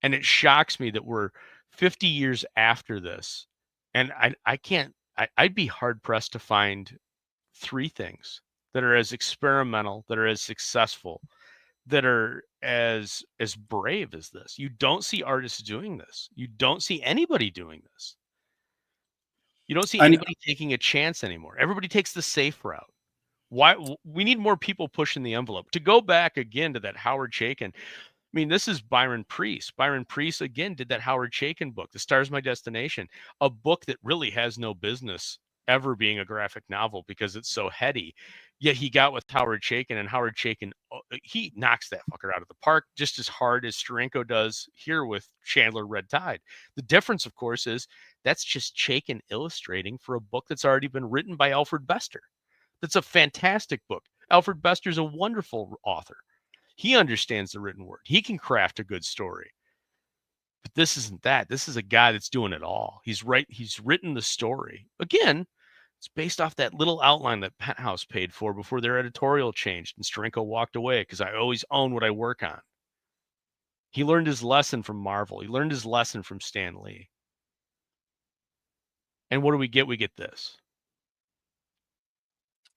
[SPEAKER 7] And it shocks me that we're 50 years after this, and I'd be hard pressed to find 3 things that are as experimental, that are as successful, that are as brave as this. You don't see artists doing this. You don't see anybody doing this. You don't see anybody taking a chance anymore. Everybody takes the safe route. Why? We need more people pushing the envelope. To go back again to that Howard Chaykin, I mean, this is Byron Priest. Byron Priest, again, did that Howard Chaykin book, The Star's My Destination, a book that really has no business ever being a graphic novel because it's so heady. Yet he got with Howard Chaykin, and Howard Chaykin, he knocks that fucker out of the park just as hard as Steranko does here with Chandler Red Tide. The difference, of course, is that's just Chaykin illustrating for a book that's already been written by Alfred Bester. That's a fantastic book. Alfred Bester's a wonderful author. He understands the written word. He can craft a good story. But this isn't that. This is a guy that's doing it all. He's written the story. Again, it's based off that little outline that Penthouse paid for before their editorial changed and Steranko walked away, because I always own what I work on. He learned his lesson from Marvel. He learned his lesson from Stan Lee. And what do we get? We get this.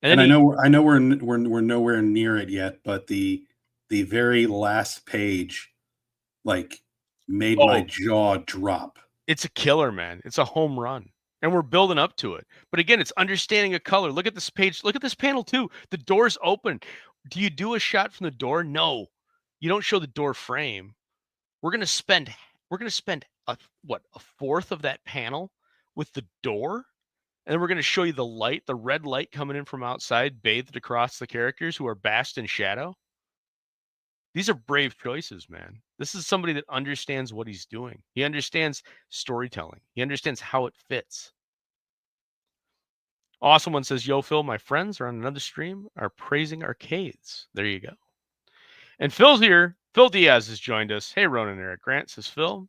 [SPEAKER 5] And I know we're nowhere near it yet, but the very last page, made my jaw drop.
[SPEAKER 7] It's a killer, man. It's a home run. And we're building up to it. But again, it's understanding a color. Look at this page. Look at this panel too. The door's open. Do you do a shot from the door? No. You don't show the door frame. We're going to spend a fourth of that panel with the door. And then we're going to show you the light, the red light coming in from outside, bathed across the characters who are basked in shadow. These are brave choices, man. This is somebody that understands what he's doing. He understands storytelling. He understands how it fits. Awesome one says, yo, Phil, my friends are on another stream are praising arcades. There you go. And Phil's here. Phil Diaz has joined us. Hey, Ronan Eric Grant, says Phil.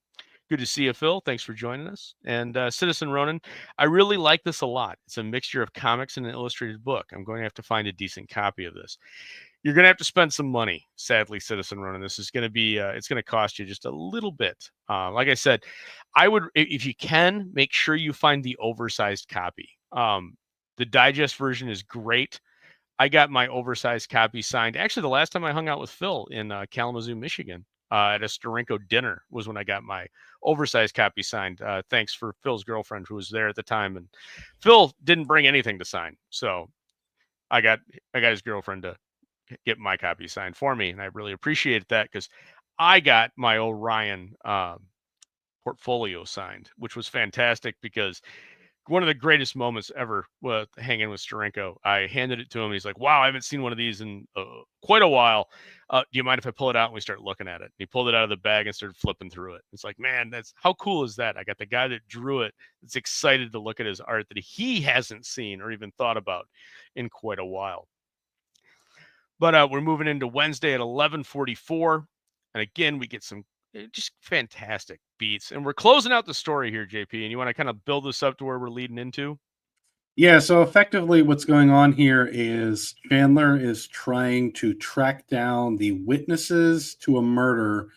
[SPEAKER 7] Good to see you, Phil. Thanks for joining us. And Citizen Ronan, I really like this a lot. It's a mixture of comics and an illustrated book. I'm going to have to find a decent copy of this. you're going to have to spend some money. Sadly, Citizen Ronin, this is going to be, it's going to cost you just a little bit. Like I said, I would, if you can, make sure you find the oversized copy. The digest version is great. I got my oversized copy signed. Actually, the last time I hung out with Phil in Kalamazoo, Michigan, at a Steranko dinner was when I got my oversized copy signed. Thanks for Phil's girlfriend who was there at the time. And Phil didn't bring anything to sign. So I got his girlfriend to get my copy signed for me. And I really appreciated that because I got my Orion portfolio signed, which was fantastic because one of the greatest moments ever with hanging with Steranko. I handed it to him. He's like, wow, I haven't seen one of these in quite a while. Do you mind if I pull it out? And we start looking at it. And he pulled it out of the bag and started flipping through it. It's like, man, that's how cool is that? I got the guy that drew it that's excited to look at his art that he hasn't seen or even thought about in quite a while. But we're moving into Wednesday at 11:44. And again, we get some just fantastic beats. And we're closing out the story here, JP. And you want to kind of build this up to where we're leading into?
[SPEAKER 5] Yeah, so effectively what's going on here is Chandler is trying to track down the witnesses to a murder,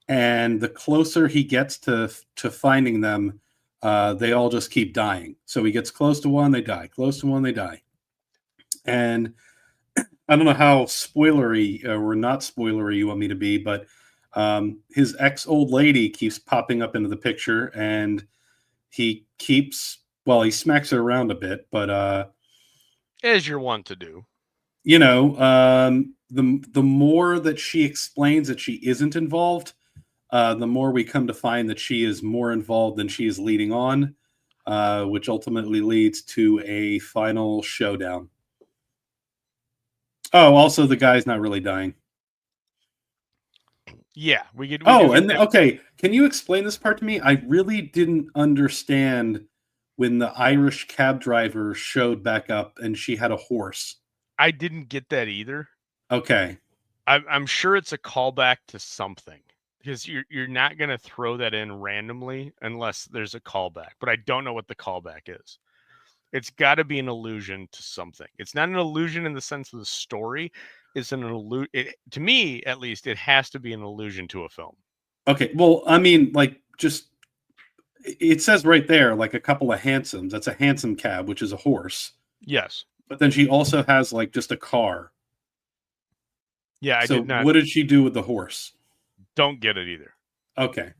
[SPEAKER 5] and the closer he gets to finding them, they all just keep dying. So he gets close to one, they die. Close to one, they die. And I don't know how spoilery or not spoilery you want me to be, but his ex-old lady keeps popping up into the picture, and he smacks her around a bit, but
[SPEAKER 7] as you're wont to do,
[SPEAKER 5] the more that she explains that she isn't involved, the more we come to find that she is more involved than she is leading on, which ultimately leads to a final showdown. Oh, also the guy's not really dying.
[SPEAKER 7] Yeah,
[SPEAKER 5] okay. Can you explain this part to me? I really didn't understand when the Irish cab driver showed back up and she had a horse.
[SPEAKER 7] I didn't get that either.
[SPEAKER 5] Okay.
[SPEAKER 7] I'm sure it's a callback to something because you're not going to throw that in randomly unless there's a callback. But I don't know what the callback is. It's got to be an allusion to something. It's not an allusion in the sense of the story. It's an allusion. To me, at least, it has to be an allusion to a film.
[SPEAKER 5] Okay. Well, I mean, it says right there, like a couple of hansoms. That's a hansom cab, which is a horse.
[SPEAKER 7] Yes.
[SPEAKER 5] But then she also has just a car.
[SPEAKER 7] Yeah, I did not.
[SPEAKER 5] What did she do with the horse?
[SPEAKER 7] Don't get it either.
[SPEAKER 5] Okay.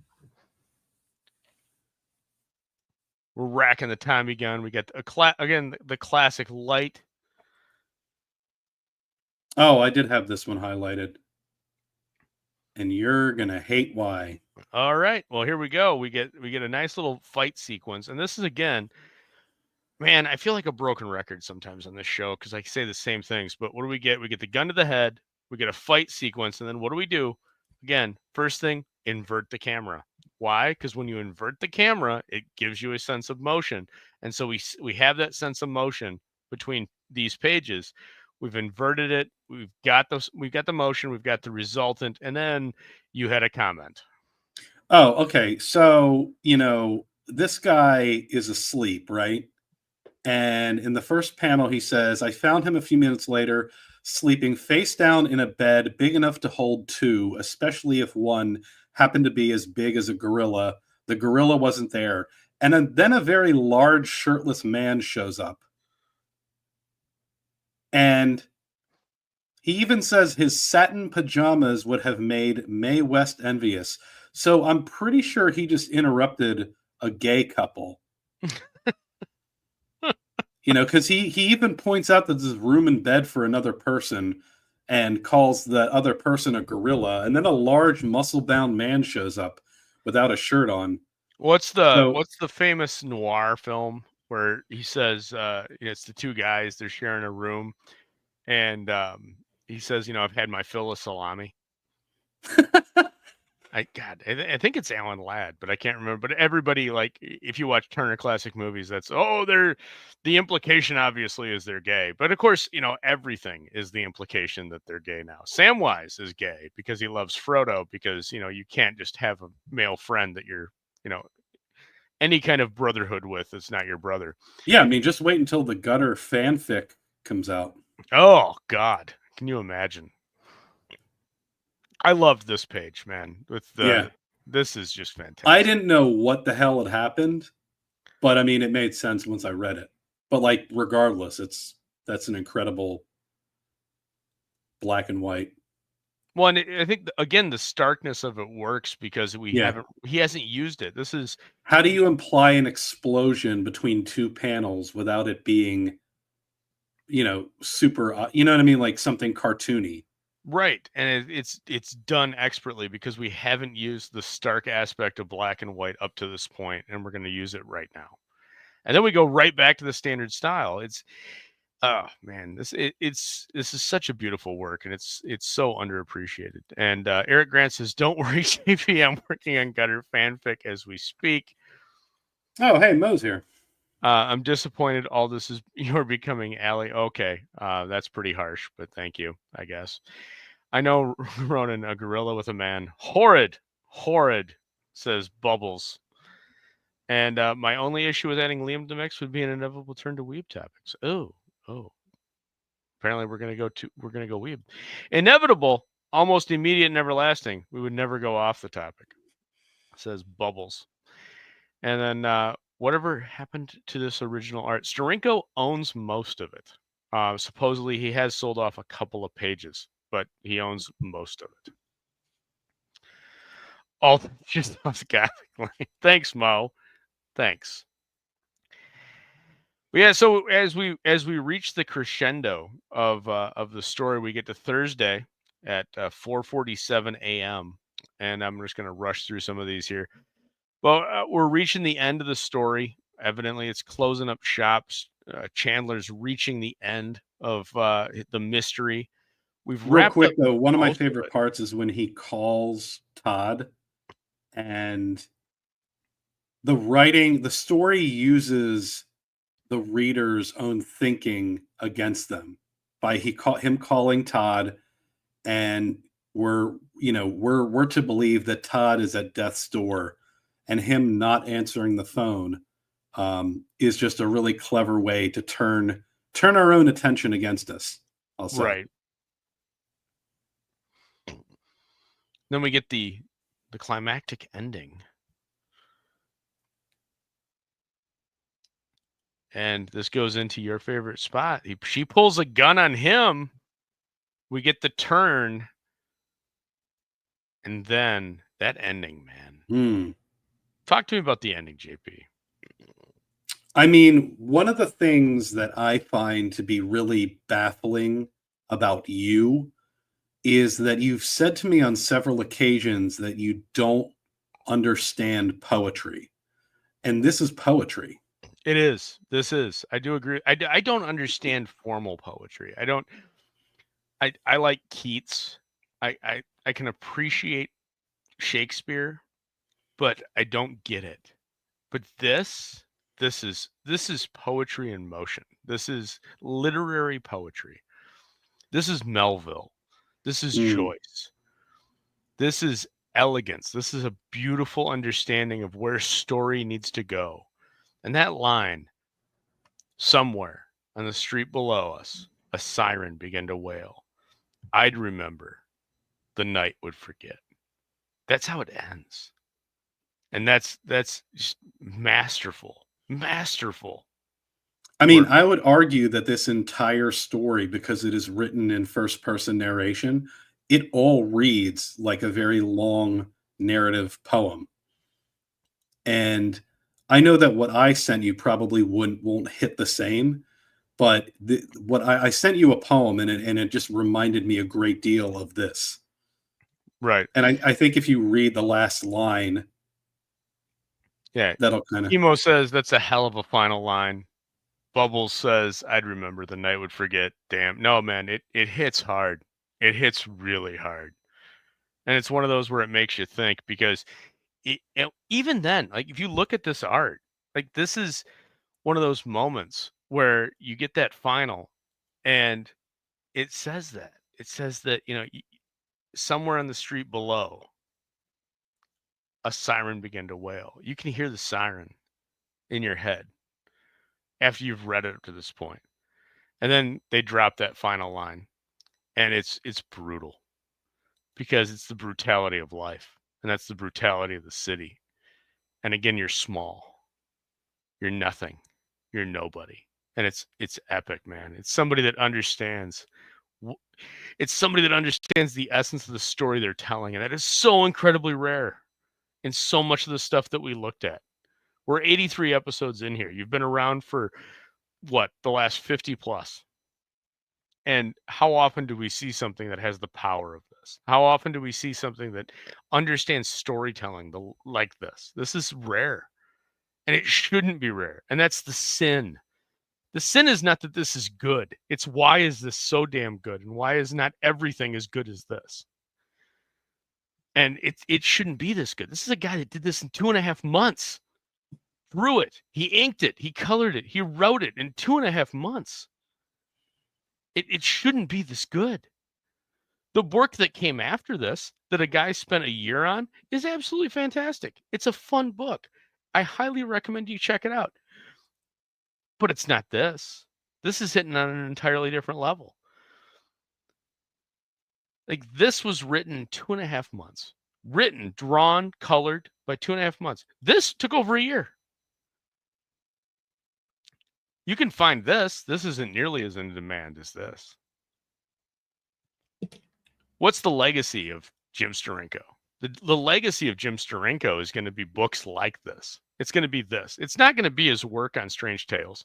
[SPEAKER 7] We're racking the Tommy gun. We got the classic light.
[SPEAKER 5] Oh, I did have this one highlighted. And you're going to hate why.
[SPEAKER 7] All right. Well, here we go. We get a nice little fight sequence. And this is, again, man, I feel like a broken record sometimes on this show because I say the same things. But what do we get? We get the gun to the head. We get a fight sequence. And then what do? Again, first thing, invert the camera. Why? Because when you invert the camera, it gives you a sense of motion. And so we have that sense of motion between these pages. We've inverted it. We've got the motion. We've got the resultant. And then you had a comment.
[SPEAKER 5] Oh, okay. So, this guy is asleep, right? And in the first panel, he says, I found him a few minutes later, sleeping face down in a bed big enough to hold two, especially if one happened to be as big as a gorilla. The gorilla wasn't there. And then a very large shirtless man shows up. And he even says his satin pajamas would have made Mae West envious. So I'm pretty sure he just interrupted a gay couple. Because he even points out that there's room in bed for another person and calls the other person a gorilla. And then a large muscle-bound man shows up without a shirt on.
[SPEAKER 7] What's the famous noir film where he says, it's the two guys, they're sharing a room. And he says, I've had my fill of salami. I think it's Alan Ladd, but I can't remember. But everybody, if you watch Turner Classic Movies, that's, the implication obviously is they're gay. But of course, everything is the implication that they're gay now. Samwise is gay because he loves Frodo because, you can't just have a male friend that you're, any kind of brotherhood with. It's not your brother.
[SPEAKER 5] Yeah, I mean, just wait until the Gutter fanfic comes out.
[SPEAKER 7] Oh, God. Can you imagine? I loved this page, man. This is just fantastic.
[SPEAKER 5] I didn't know what the hell had happened, but I mean, it made sense once I read it. But like, regardless, that's an incredible black and white.
[SPEAKER 7] Well, and I think again the starkness of it works because he hasn't used it. This is
[SPEAKER 5] how do you imply an explosion between two panels without it being, super, you know what I mean, like something cartoony.
[SPEAKER 7] Right, and it's done expertly because we haven't used the stark aspect of black and white up to this point, and we're going to use it right now. And then we go right back to the standard style. It's oh man, this is such a beautiful work, and it's so underappreciated. And Eric Grant says, "Don't worry, JP, I'm working on Gutter fanfic as we speak."
[SPEAKER 5] Oh, hey, Mo's here.
[SPEAKER 7] I'm disappointed. All this is you're becoming Allie. Okay, that's pretty harsh, but thank you, I guess. I know Ronan, a gorilla with a man. Horrid, says Bubbles. And my only issue with adding Liam to the mix would be an inevitable turn to weeb topics. Oh. Apparently we're gonna go weeb. Inevitable, almost immediate and everlasting. We would never go off the topic. Says Bubbles. And then whatever happened to this original art? Steranko owns most of it. Supposedly he has sold off a couple of pages, but he owns most of it. All just graphically. Thanks, Mo. Thanks. But yeah, so as we reach the crescendo of the story, we get to Thursday at 4:47 a.m. and I'm just going to rush through some of these here. Well, we're reaching the end of the story. Evidently, it's closing up shops. Chandler's reaching the end of the mystery. We've
[SPEAKER 5] real quick
[SPEAKER 7] up
[SPEAKER 5] though. One of my favorite parts is when he calls Todd, and the story uses the reader's own thinking against them by him calling Todd, and we're to believe that Todd is at death's door, and him not answering the phone is just a really clever way to turn our own attention against us. I'll say.
[SPEAKER 7] Right. Then we get the climactic ending. And this goes into your favorite spot. She pulls a gun on him. We get the turn. And then that ending, man. Talk to me about the ending, JP.
[SPEAKER 5] I mean, one of the things that I find to be really baffling about you is that you've said to me on several occasions that you don't understand poetry. And this is poetry.
[SPEAKER 7] It is. This is. I do agree. I don't understand formal poetry. I like Keats. I can appreciate Shakespeare, but I don't get it. But this is poetry in motion. This is literary poetry. This is Melville. This is Joyce. This is elegance. This is a beautiful understanding of where story needs to go. And that line, somewhere on the street below us, a siren began to wail. I'd remember, the night would forget. That's how it ends. And that's just masterful.
[SPEAKER 5] I mean, I would argue that this entire story, because it is written in first-person narration, it all reads like a very long narrative poem. And I know that what I sent you probably won't hit the same, but what I sent you a poem, and it just reminded me a great deal of this.
[SPEAKER 7] Right.
[SPEAKER 5] And I think if you read the last line, that'll kind of...
[SPEAKER 7] Emo says that's a hell of a final line. Bubbles says, I'd remember, the night would forget. Damn. No, man, it hits hard. It hits really hard. And it's one of those where it makes you think, because even then, like, if you look at this art, like, this is one of those moments where you get that final, and it says that. It says that, somewhere on the street below, a siren began to wail. You can hear the siren in your head after you've read it to this point. And then they drop that final line. And it's brutal because it's the brutality of life, and that's the brutality of the city. And again, you're small, you're nothing, you're nobody, and it's epic, man. It's somebody that understands. It's somebody that understands the essence of the story they're telling, and that is so incredibly rare in so much of the stuff that we looked at. We're 83 episodes in here. You've been around for what, the last 50 plus. And how often do we see something that has the power of this? How often do we see something that understands storytelling like this? This is rare, and it shouldn't be rare. And that's the sin. The sin is not that this is good. It's why is this so damn good, and why is not everything as good as this? And it shouldn't be this good. This is a guy that did this in 2.5 months. Drew it. He inked it. He colored it. He wrote it in 2.5 months. It shouldn't be this good. The work that came after this, that a guy spent a year on, is absolutely fantastic. It's a fun book. I highly recommend you check it out. But it's not this. This is hitting on an entirely different level. Like, this was written in 2.5 months. Written, drawn, colored by 2.5 months. This took over a year. You can find this. This isn't nearly as in demand as this. What's the legacy of Jim Steranko? The legacy of Jim Steranko is going to be books like this. It's going to be this. It's not going to be his work on Strange Tales.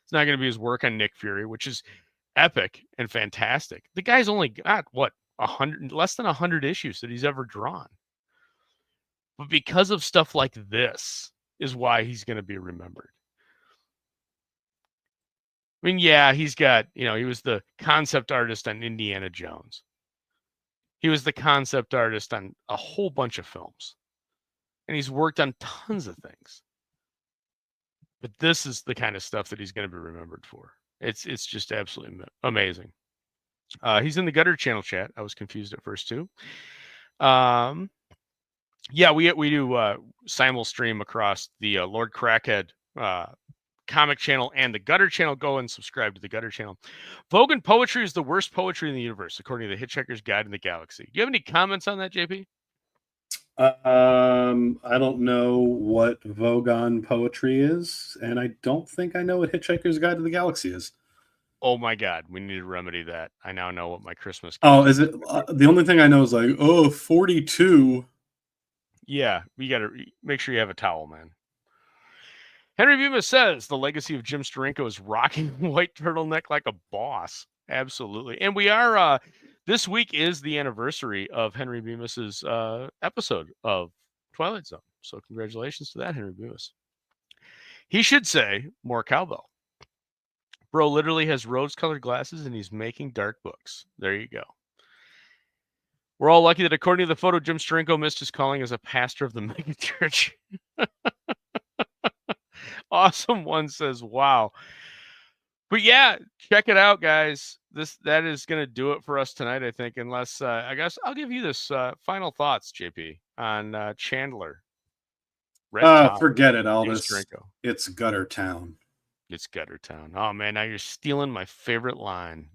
[SPEAKER 7] It's not going to be his work on Nick Fury, which is epic and fantastic. The guy's only got, what, less than 100 issues that he's ever drawn. But because of stuff like this is why he's going to be remembered. I mean, yeah, he's got, he was the concept artist on Indiana Jones. He was the concept artist on a whole bunch of films. And he's worked on tons of things. But this is the kind of stuff that he's going to be remembered for. It's just absolutely amazing. He's in the Gutter channel chat. I was confused at first, too. Yeah, we do simul stream across the Lord Crackhead comic channel and the Gutter channel. Go and subscribe to the Gutter channel. Vogan poetry is the worst poetry in the universe, according to the Hitchhiker's Guide in the Galaxy. Do you have any comments on that, JP?
[SPEAKER 5] I don't know what Vogon poetry is, and I don't think I know what Hitchhiker's Guide to the Galaxy is.
[SPEAKER 7] Oh my God, we need to remedy that. I now know what my Christmas.
[SPEAKER 5] Oh, is it? The only thing I know is like, 42.
[SPEAKER 7] Yeah, you got to make sure you have a towel, man. Henry Bemis says the legacy of Jim Steranko is rocking white turtleneck like a boss. Absolutely. And we are, this week is the anniversary of Henry Bemis's episode of Twilight Zone. So congratulations to that, Henry Bemis. He should say more cowbell. Bro literally has rose-colored glasses and he's making dark books. There you go. We're all lucky that according to the photo, Jim Steranko missed his calling as a pastor of the megachurch. Awesome one says, wow. But yeah, check it out, guys. That is going to do it for us tonight, I think, unless I guess I'll give you this final thoughts, JP, on Chandler.
[SPEAKER 5] Forget it, Aldous. It's Gutter Town.
[SPEAKER 7] It's Gutter Town. Oh, man, now you're stealing my favorite line.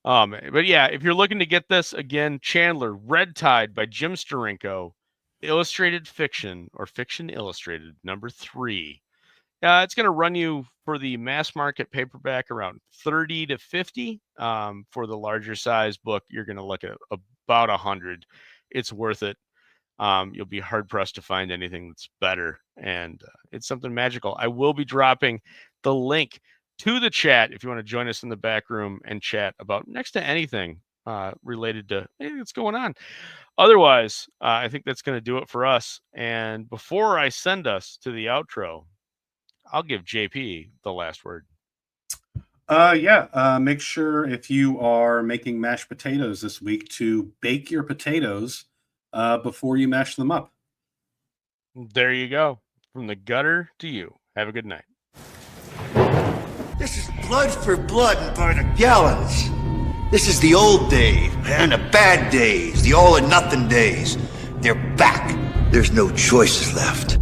[SPEAKER 7] But yeah, if you're looking to get this, again, Chandler, Red Tide by Jim Steranko, illustrated fiction or fiction illustrated, number 3. It's going to run you for the mass market paperback around 30 to 50. For the larger size book, you're going to look at about 100. It's worth it. You'll be hard pressed to find anything that's better, and it's something magical. I will be dropping the link to the chat if you want to join us in the back room and chat about next to anything related to anything that's going on. Otherwise, I think that's going to do it for us. And before I send us to the outro, I'll give JP the last word.
[SPEAKER 5] Make sure if you are making mashed potatoes this week to bake your potatoes before you mash them up.
[SPEAKER 7] There you go. From the gutter to you. Have a good night.
[SPEAKER 9] This is blood for blood and by the gallons. This is the old days and the bad days, the all or nothing days. They're back. There's no choices left.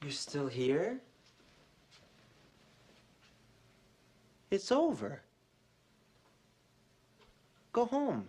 [SPEAKER 2] You're still here? It's over. Go home.